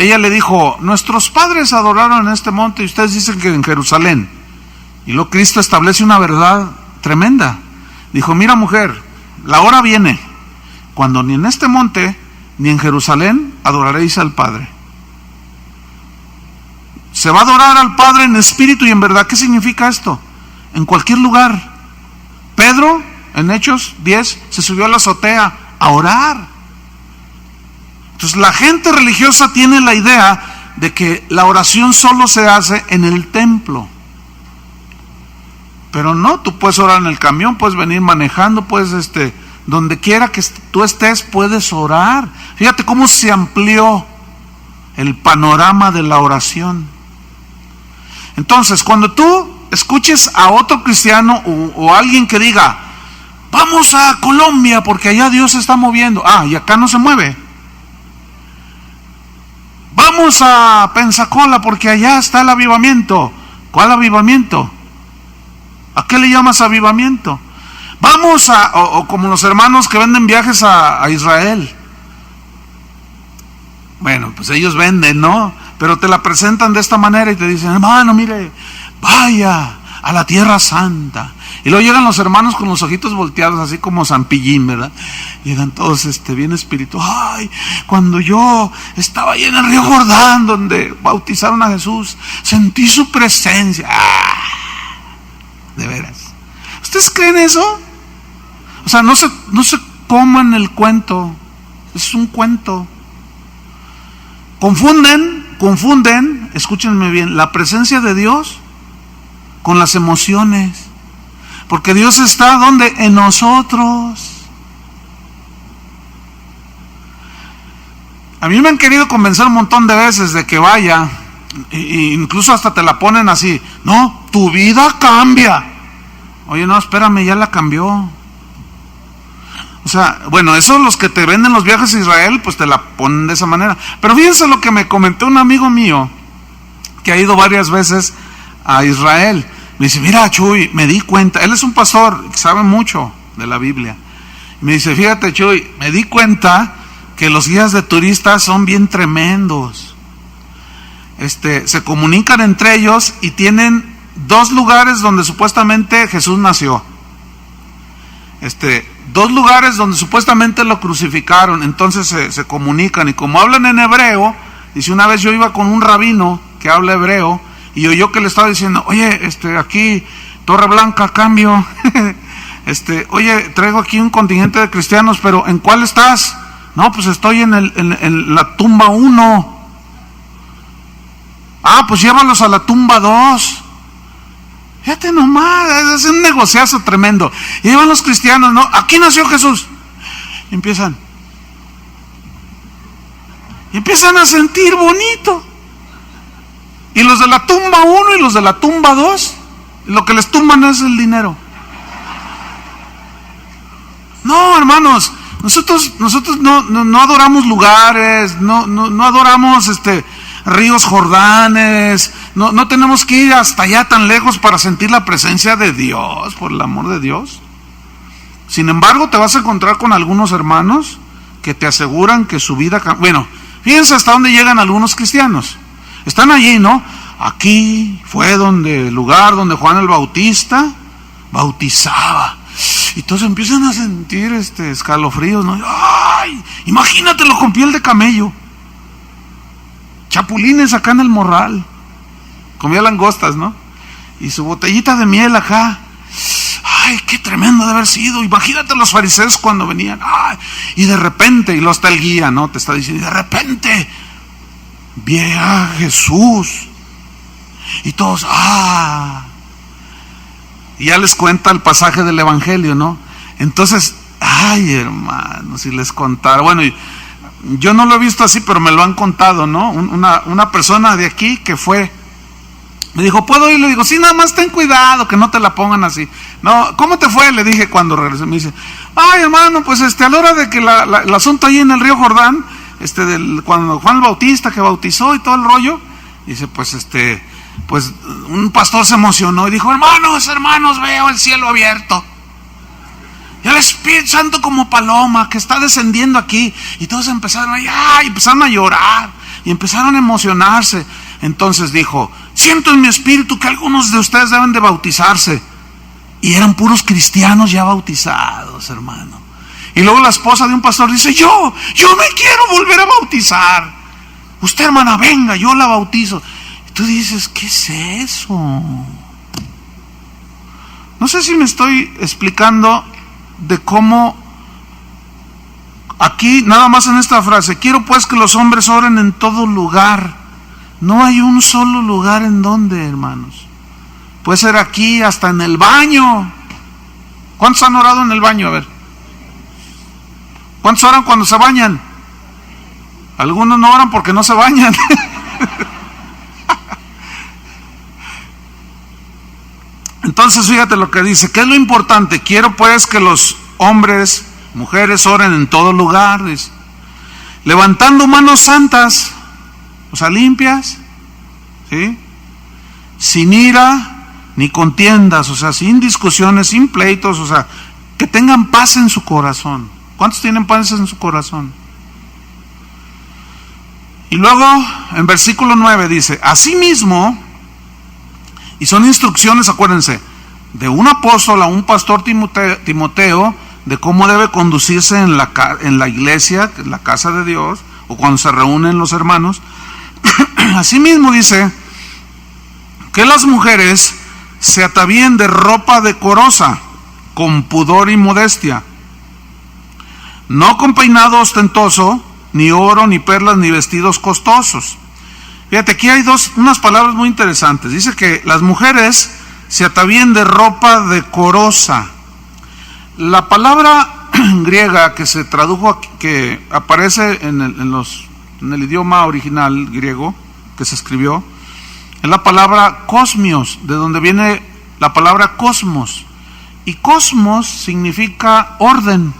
ella le dijo, nuestros padres adoraron en este monte y ustedes dicen que en Jerusalén. Y luego Cristo establece una verdad tremenda. Dijo, mira mujer, la hora viene cuando ni en este monte ni en Jerusalén adoraréis al Padre. Se va a adorar al Padre en espíritu y en verdad. ¿Qué significa esto? En cualquier lugar. Pedro, en Hechos 10, se subió a la azotea a orar. Entonces la gente religiosa tiene la idea de que la oración solo se hace en el templo. Pero no, tú puedes orar en el camión, puedes venir manejando, puedes donde quiera que tú estés, puedes orar. Fíjate cómo se amplió el panorama de la oración. Entonces, cuando tú escuches a otro cristiano o alguien que diga, vamos a Colombia porque allá Dios se está moviendo, y acá no se mueve. Vamos a Pensacola porque allá está el avivamiento. ¿Cuál avivamiento? ¿A qué le llamas avivamiento? Vamos o como los hermanos que venden viajes a Israel. Bueno, pues ellos venden, ¿no? Pero te la presentan de esta manera y te dicen, hermano, mire, vaya a la Tierra Santa. Y luego llegan los hermanos con los ojitos volteados, así como San Pillín, ¿verdad? Llegan todos bien espirituales. Ay, cuando yo estaba ahí en el río Jordán, donde bautizaron a Jesús, sentí su presencia. De veras. ¿Ustedes creen eso? O sea, no se coman el cuento. Es un cuento. Confunden, escúchenme bien, la presencia de Dios con las emociones. Porque Dios está, ¿dónde? En nosotros. A mí me han querido convencer un montón de veces de que vaya, e incluso hasta te la ponen así, no, tu vida cambia. Oye, no, espérame, ya la cambió. O sea, bueno, esos los que te venden los viajes a Israel, pues te la ponen de esa manera. Pero fíjense lo que me comentó un amigo mío, que ha ido varias veces a Israel. Me dice, mira Chuy, me di cuenta, él es un pastor que sabe mucho de la Biblia. Me dice, fíjate Chuy, me di cuenta que los guías de turistas son bien tremendos. Se comunican entre ellos y tienen 2 lugares donde supuestamente Jesús nació. 2 lugares donde supuestamente lo crucificaron. Entonces se comunican, y como hablan en hebreo, dice, una vez yo iba con un rabino que habla hebreo y oyó que le estaba diciendo, oye, aquí Torre Blanca, cambio. Oye, traigo aquí un contingente de cristianos, pero ¿en cuál estás? No, pues estoy en la tumba 1. Pues llévalos a la tumba 2. Fíjate nomás, es un negociazo tremendo. Y llevan los cristianos, ¿no? Aquí nació Jesús. Y empiezan a sentir bonito. Y los de la tumba 1 y los de la tumba 2, lo que les tumban es el dinero. No, hermanos, nosotros no adoramos lugares, no adoramos ríos Jordanes, no tenemos que ir hasta allá tan lejos para sentir la presencia de Dios, por el amor de Dios. Sin embargo, te vas a encontrar con algunos hermanos que te aseguran que su vida... Bueno, fíjense hasta dónde llegan algunos cristianos. Están allí, ¿no? Aquí fue el lugar donde Juan el Bautista bautizaba. Y todos empiezan a sentir escalofríos, ¿no? ¡Ay! Imagínatelo con piel de camello. Chapulines acá en el morral. Comía langostas, ¿no? Y su botellita de miel acá. ¡Ay, qué tremendo de haber sido! Imagínate los fariseos cuando venían. ¡Ay! Y de repente, y lo está el guía, ¿no? Te está diciendo, y de repente vi a Jesús. Y todos, y ya les cuenta el pasaje del Evangelio, ¿no? Entonces, ay, hermanos, si les contara. Bueno, yo no lo he visto así, pero me lo han contado, ¿no? Una persona de aquí que fue, me dijo, ¿puedo ir? Le digo, sí, nada más ten cuidado, que no te la pongan así. No, ¿cómo te fue? Le dije cuando regresé. Me dice, ay, hermano, pues a la hora de que el asunto ahí en el río Jordán, cuando Juan el Bautista que bautizó y todo el rollo, dice, pues un pastor se emocionó y dijo, hermanos, veo el cielo abierto. Y el Espíritu Santo como paloma que está descendiendo aquí. Y todos empezaron a llorar. y empezaron a emocionarse. Entonces dijo: siento en mi espíritu que algunos de ustedes deben de bautizarse. Y eran puros cristianos ya bautizados, hermano. Y luego la esposa de un pastor dice: yo me quiero volver a bautizar. Usted, hermana, venga, yo la bautizo. Y tú dices: ¿qué es eso? No sé si me estoy explicando de cómo aquí, nada más en esta frase: quiero pues que los hombres oren en todo lugar. No hay un solo lugar en donde, hermanos. Puede ser aquí, hasta en el baño. ¿Cuántos han orado en el baño? A ver. ¿Cuántos oran cuando se bañan? Algunos no oran porque no se bañan. Entonces fíjate lo que dice. ¿Qué es lo importante? Quiero pues que los hombres, mujeres oren en todo lugar, dice, levantando manos santas, o sea, limpias, ¿sí? Sin ira ni contiendas, o sea, sin discusiones, sin pleitos, o sea, que tengan paz en su corazón. ¿Cuántos tienen paz en su corazón? Y luego en versículo 9 dice: asimismo, y son instrucciones, acuérdense, de un apóstol a un pastor Timoteo, de cómo debe conducirse en la iglesia, en la casa de Dios, o cuando se reúnen los hermanos. Asimismo dice que las mujeres se atavíen de ropa decorosa, con pudor y modestia, no con peinado ostentoso, ni oro, ni perlas, ni vestidos costosos. Fíjate, aquí hay unas palabras muy interesantes. Dice que las mujeres se atavíen de ropa decorosa. La palabra griega que se tradujo aquí, que aparece en el idioma original griego que se escribió, es la palabra cosmios, de donde viene la palabra cosmos. Y cosmos significa orden.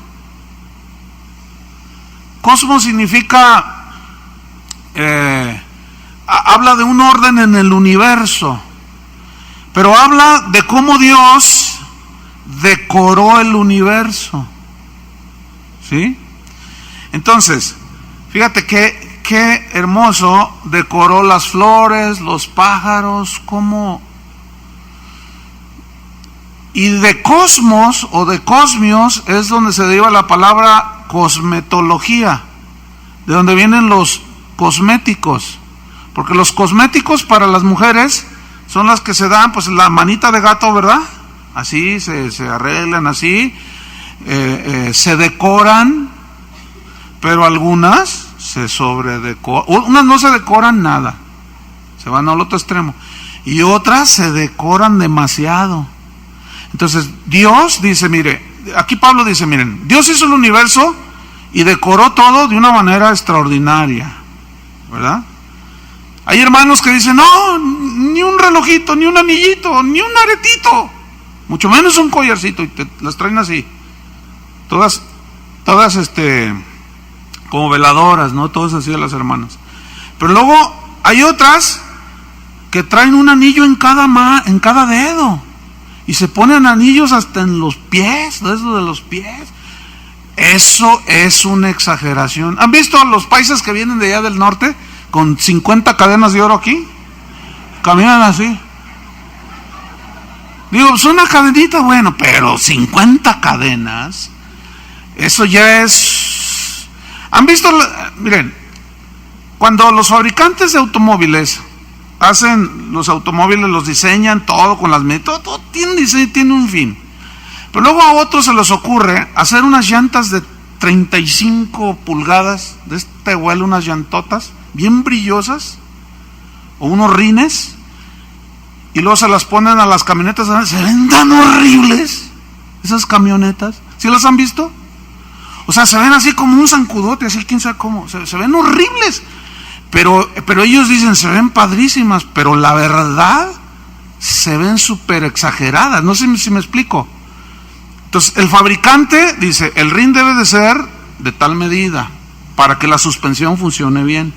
Cosmos significa, habla de un orden en el universo, pero habla de cómo Dios decoró el universo, ¿sí? Entonces, fíjate qué hermoso decoró las flores, los pájaros, cómo. Y de cosmos o de cosmios es donde se deriva la palabra cosmetología, de donde vienen los cosméticos, porque los cosméticos para las mujeres son las que se dan, pues la manita de gato, ¿verdad? Así se arreglan, así se decoran, pero algunas se sobredecoran, unas no se decoran nada, se van al otro extremo, y otras se decoran demasiado. Entonces Dios dice, mire, aquí Pablo dice, miren, Dios hizo el universo y decoró todo de una manera extraordinaria, ¿verdad? Hay hermanos que dicen, no, ni un relojito, ni un anillito, ni un aretito, mucho menos un collarcito, y te las traen así, todas como veladoras, ¿no? Todas así de las hermanas. Pero luego hay otras que traen un anillo en cada dedo, y se ponen anillos hasta en los pies, eso de los pies. Eso es una exageración. ¿Han visto a los paisas que vienen de allá del norte con 50 cadenas de oro aquí? Caminan así. Digo, pues una cadenita, bueno, pero 50 cadenas, eso ya es. ¿Han visto? Miren, cuando los fabricantes de automóviles hacen los automóviles, los diseñan todo con las medidas, todo tiene diseño, tiene un fin. Pero luego a otros se les ocurre hacer unas llantas de 35 pulgadas, de este vuelo, unas llantotas bien brillosas, o unos rines, y luego se las ponen a las camionetas. Se ven tan horribles esas camionetas. ¿Sí las han visto? O sea, se ven así como un zancudote, así quién sabe cómo, se ven horribles. Pero ellos dicen, se ven padrísimas, pero la verdad, se ven súper exageradas. No sé si me explico. Entonces, el fabricante dice, el rin debe de ser de tal medida, para que la suspensión funcione bien.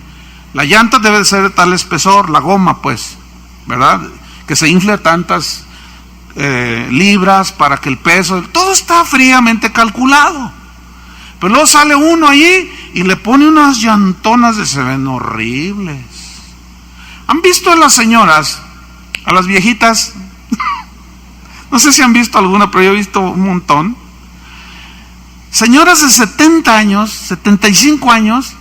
La llanta debe de ser de tal espesor, la goma, pues, ¿verdad? Que se infle tantas libras para que el peso, todo está fríamente calculado. Pero luego sale uno allí y le pone unas llantonas de se ven horribles. ¿Han visto a las señoras, a las viejitas? No sé si han visto alguna, pero yo he visto un montón. Señoras de 70 años, 75 años,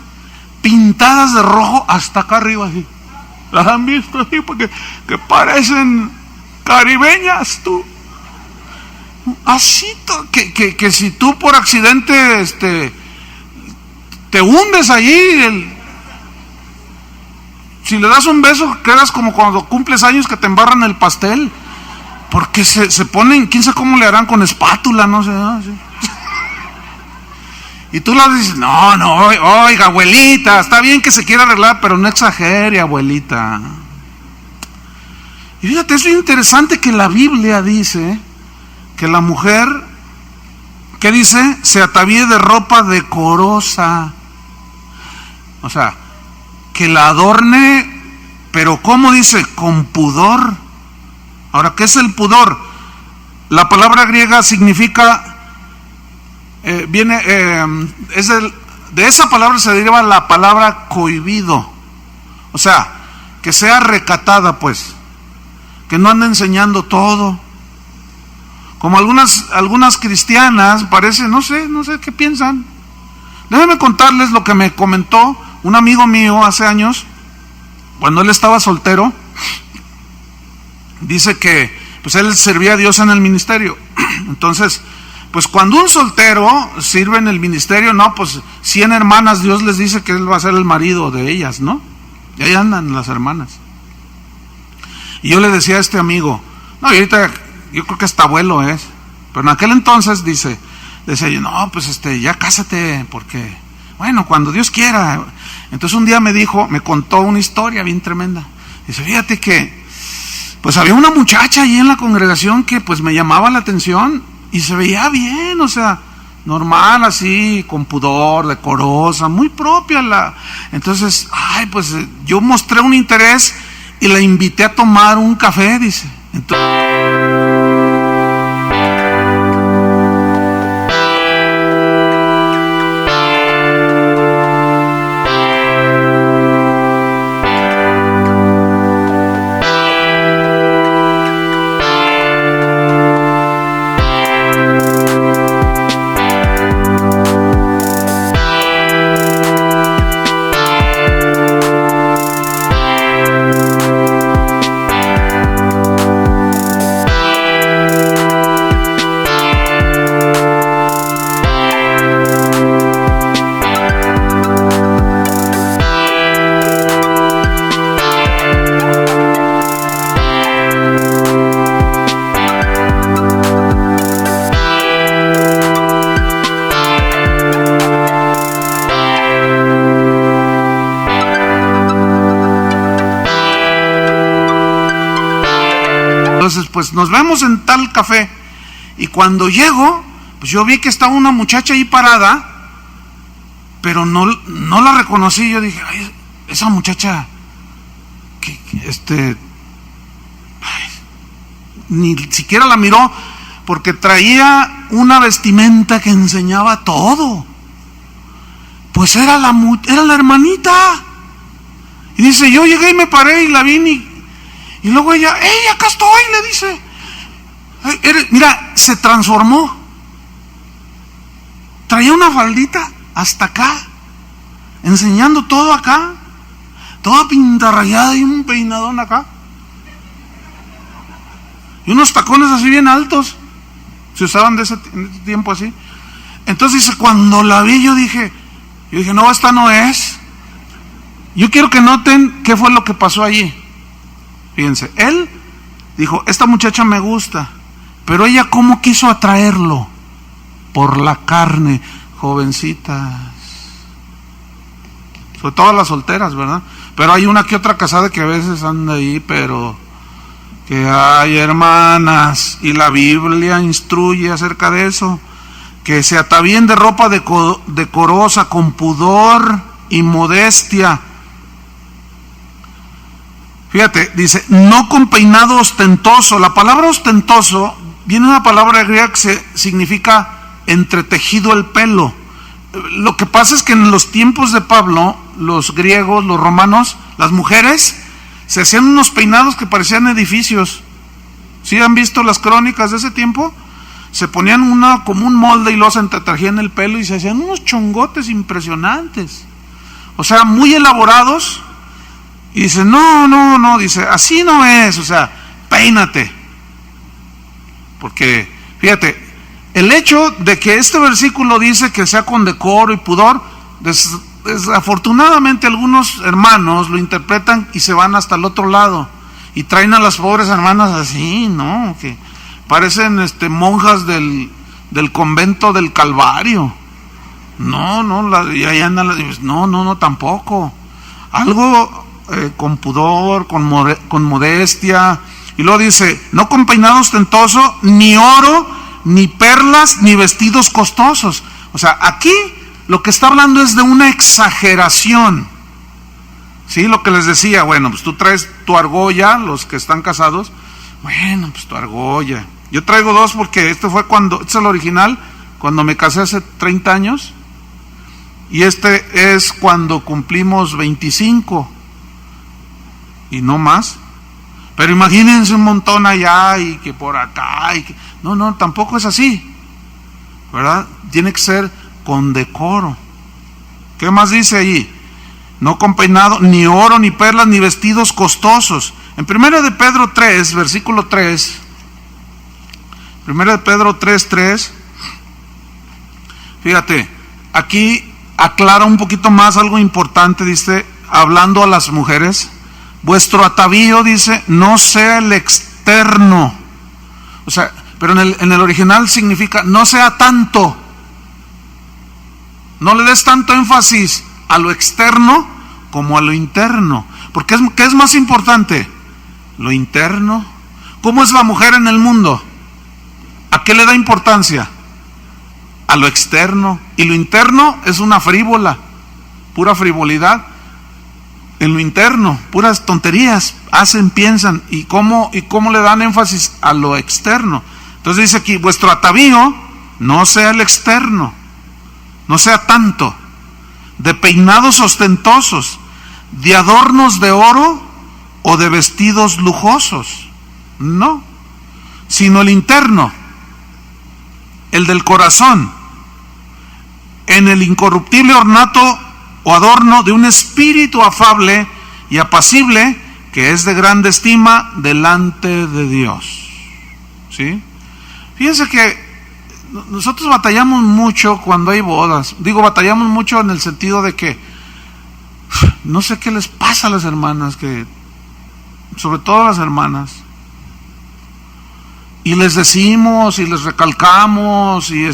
pintadas de rojo hasta acá arriba, así. ¿Las han visto así? Porque que parecen caribeñas, tú. Así, que si tú por accidente te hundes allí, si le das un beso, quedas como cuando cumples años que te embarran el pastel. Porque se ponen, quién sabe cómo le harán con espátula, no sé, ¿no? Sí. Y tú le dices, no, oiga, abuelita, está bien que se quiera arreglar, pero no exagere, abuelita. Y fíjate, es bien interesante que la Biblia dice que la mujer, ¿qué dice? Se atavíe de ropa decorosa. O sea, que la adorne, pero ¿cómo dice? Con pudor. Ahora, ¿qué es el pudor? La palabra griega significa, de esa palabra se deriva la palabra cohibido. O sea, que sea recatada, pues, que no ande enseñando todo. Como algunas cristianas, parece, no sé qué piensan. Déjenme contarles lo que me comentó un amigo mío hace años, cuando él estaba soltero. Dice que pues él servía a Dios en el ministerio. Entonces, pues cuando un soltero sirve en el ministerio, no, pues 100 hermanas, Dios les dice que él va a ser el marido de ellas, ¿no? Y ahí andan las hermanas. Y yo le decía a este amigo, no, y ahorita yo creo que hasta abuelo es, pero en aquel entonces decía yo, no, pues ya cásate, porque, bueno, cuando Dios quiera. Entonces un día me contó una historia bien tremenda. Dice, fíjate que pues había una muchacha allí en la congregación que pues me llamaba la atención y se veía bien, o sea, normal, así, con pudor, decorosa, muy propia entonces, pues yo mostré un interés y la invité a tomar un café, dice. Entonces, pues nos vemos en tal café. Y cuando llego, pues yo vi que estaba una muchacha ahí parada, pero no la reconocí. Yo dije, ay, esa muchacha, ni siquiera la miró, porque traía una vestimenta que enseñaba todo. Pues era la hermanita. Y dice, yo llegué y me paré y la vi y luego ella, ¡hey, acá estoy! Le dice. Mira, se transformó. Traía una faldita hasta acá, enseñando todo acá, toda pintarrayada y un peinadón acá. Y unos tacones así bien altos, se usaban de ese tiempo así. Entonces dice, cuando la vi yo dije, no, esta no es. Yo quiero que noten qué fue lo que pasó allí. Fíjense, él dijo, esta muchacha me gusta, pero ella cómo quiso atraerlo, por la carne, jovencitas, sobre todo las solteras, ¿verdad? Pero hay una que otra casada que a veces anda ahí, pero que hay, hermanas, y la Biblia instruye acerca de eso, que se atavíen de ropa decorosa, con pudor y modestia. Fíjate, dice, no con peinado ostentoso. La palabra ostentoso viene de una palabra griega que significa entretejido el pelo. Lo que pasa es que en los tiempos de Pablo, los griegos, los romanos, las mujeres se hacían unos peinados que parecían edificios. ¿Sí han visto las crónicas de ese tiempo? Se ponían como un molde y luego se trajían el pelo y se hacían unos chongotes impresionantes. O sea, muy elaborados. Y dice, no, dice, así no es, o sea, peínate. Porque, fíjate, el hecho de que este versículo dice que sea con decoro y pudor, desafortunadamente algunos hermanos lo interpretan y se van hasta el otro lado y traen a las pobres hermanas así, ¿no? Que parecen monjas del convento del Calvario. Y ahí andan, no, tampoco. Algo con pudor, con modestia. Y luego dice, no con peinado ostentoso, ni oro, ni perlas, ni vestidos costosos. O sea, aquí lo que está hablando es de una exageración. Sí, lo que les decía, bueno, pues tú traes tu argolla, los que están casados, bueno, pues tu argolla. Yo traigo dos porque este es el original, cuando me casé hace 30 años, y este es cuando cumplimos 25, y no más. Pero imagínense un montón allá y que por acá, no, tampoco es así, ¿verdad? Tiene que ser con decoro. ¿Qué más dice allí? No con peinado, ni oro, ni perlas, ni vestidos costosos. En 1 de Pedro 3, versículo 3, 1 de Pedro 3:3, fíjate, aquí aclara un poquito más algo importante, dice, hablando a las mujeres, vuestro atavío, dice, no sea el externo. O sea, pero en el original significa, no sea tanto. No le des tanto énfasis a lo externo como a lo interno. Porque ¿qué es más importante? Lo interno. ¿Cómo es la mujer en el mundo? ¿A qué le da importancia? A lo externo. Y lo interno es una frívola, pura frivolidad. En lo interno, puras tonterías, piensan, y cómo le dan énfasis a lo externo. Entonces dice aquí, vuestro atavío no sea el externo, no sea tanto, de peinados ostentosos, de adornos de oro o de vestidos lujosos, no, sino el interno, el del corazón, en el incorruptible ornato o adorno de un espíritu afable y apacible, que es de grande estima delante de Dios. ¿Sí? Fíjense que nosotros batallamos mucho cuando hay bodas. Digo, batallamos mucho en el sentido de que no sé qué les pasa a las hermanas, que sobre todo a las hermanas, y les decimos y les recalcamos y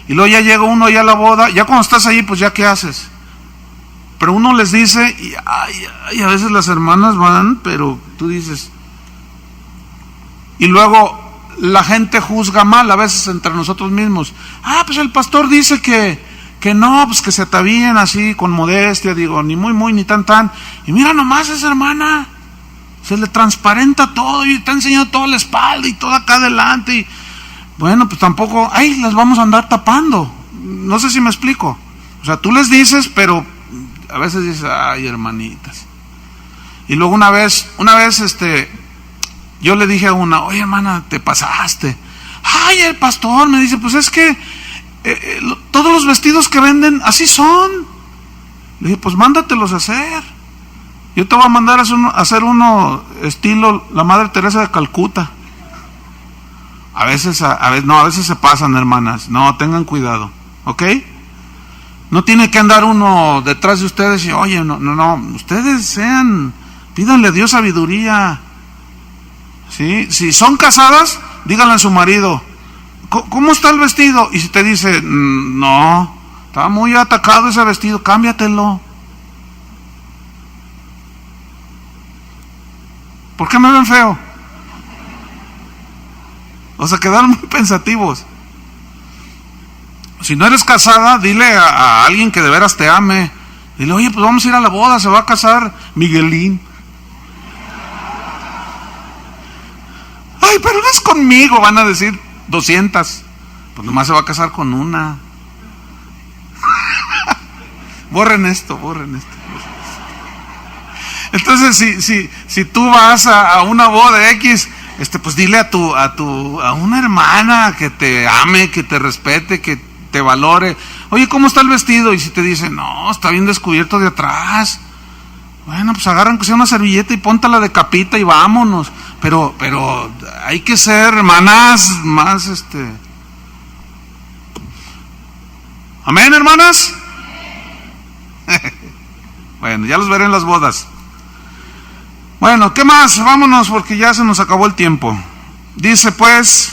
luego ya llega uno ya a la boda, ya cuando estás ahí, pues ya qué haces. Pero uno les dice, y a veces las hermanas van, pero tú dices, y luego la gente juzga mal a veces entre nosotros mismos. Pues el pastor dice que no, pues que se atavíen así con modestia, digo, ni muy ni tan, y mira nomás esa hermana, se le transparenta todo y está enseñando toda la espalda y toda acá adelante, y bueno, pues tampoco, las vamos a andar tapando. No sé si me explico. O sea, tú les dices, pero a veces dices, hermanitas. Y luego una vez, yo le dije a una, oye hermana, te pasaste. El pastor me dice, pues es que todos los vestidos que venden así son. Le dije, pues mándatelos a hacer. Yo te voy a mandar a hacer uno estilo la Madre Teresa de Calcuta. A veces se pasan, hermanas. No, tengan cuidado, ¿ok? No tiene que andar uno detrás de ustedes y, oye, no, ustedes pídanle a Dios sabiduría. ¿Sí? Si son casadas, díganle a su marido, ¿cómo está el vestido? Y si te dice, no, está muy atacado ese vestido, cámbiatelo. ¿Por qué me ven feo? O sea, quedaron muy pensativos. Si no eres casada, dile a alguien que de veras te ame. Dile, oye, pues vamos a ir a la boda, se va a casar Miguelín. Pero no es conmigo, van a decir 200. Pues nomás se va a casar con una. Borren esto. Entonces, si tú vas a una boda X, pues dile a una hermana que te ame, que te respete, que te valore. Oye, ¿cómo está el vestido? Y si te dice, no, está bien descubierto de atrás. Bueno, pues agarran que sea una servilleta y póntala de capita y vámonos. Pero hay que ser hermanas más, ¿Amén, hermanas? Bueno, ya los veré en las bodas. Bueno, ¿qué más? Vámonos porque ya se nos acabó el tiempo. Dice pues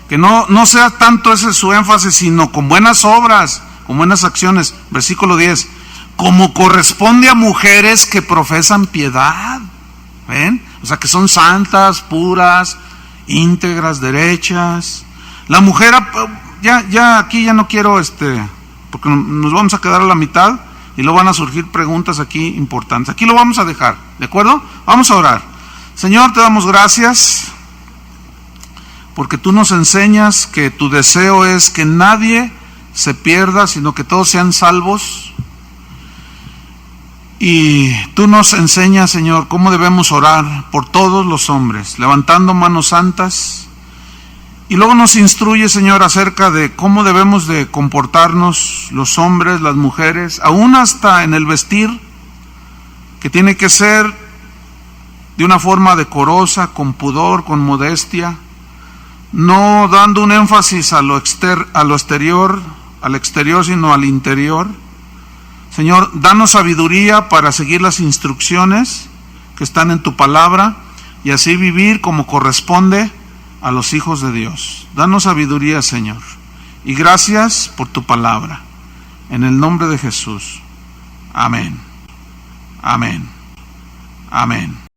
que no sea tanto ese su énfasis, sino con buenas obras, con buenas acciones. Versículo 10. Como corresponde a mujeres que profesan piedad. ¿Ven? O sea, que son santas, puras, íntegras, derechas. La mujer, ya aquí ya no quiero, porque nos vamos a quedar a la mitad y luego van a surgir preguntas aquí importantes. Aquí lo vamos a dejar, ¿de acuerdo? Vamos a orar. Señor, te damos gracias porque tú nos enseñas que tu deseo es que nadie se pierda, sino que todos sean salvos. Y tú nos enseñas, Señor, cómo debemos orar por todos los hombres, levantando manos santas. Y luego nos instruye, Señor, acerca de cómo debemos de comportarnos los hombres, las mujeres, aún hasta en el vestir, que tiene que ser de una forma decorosa, con pudor, con modestia, no dando un énfasis a lo exterior, sino al interior. Señor, danos sabiduría para seguir las instrucciones que están en tu palabra y así vivir como corresponde a los hijos de Dios. Danos sabiduría, Señor, y gracias por tu palabra. En el nombre de Jesús. Amén. Amén. Amén.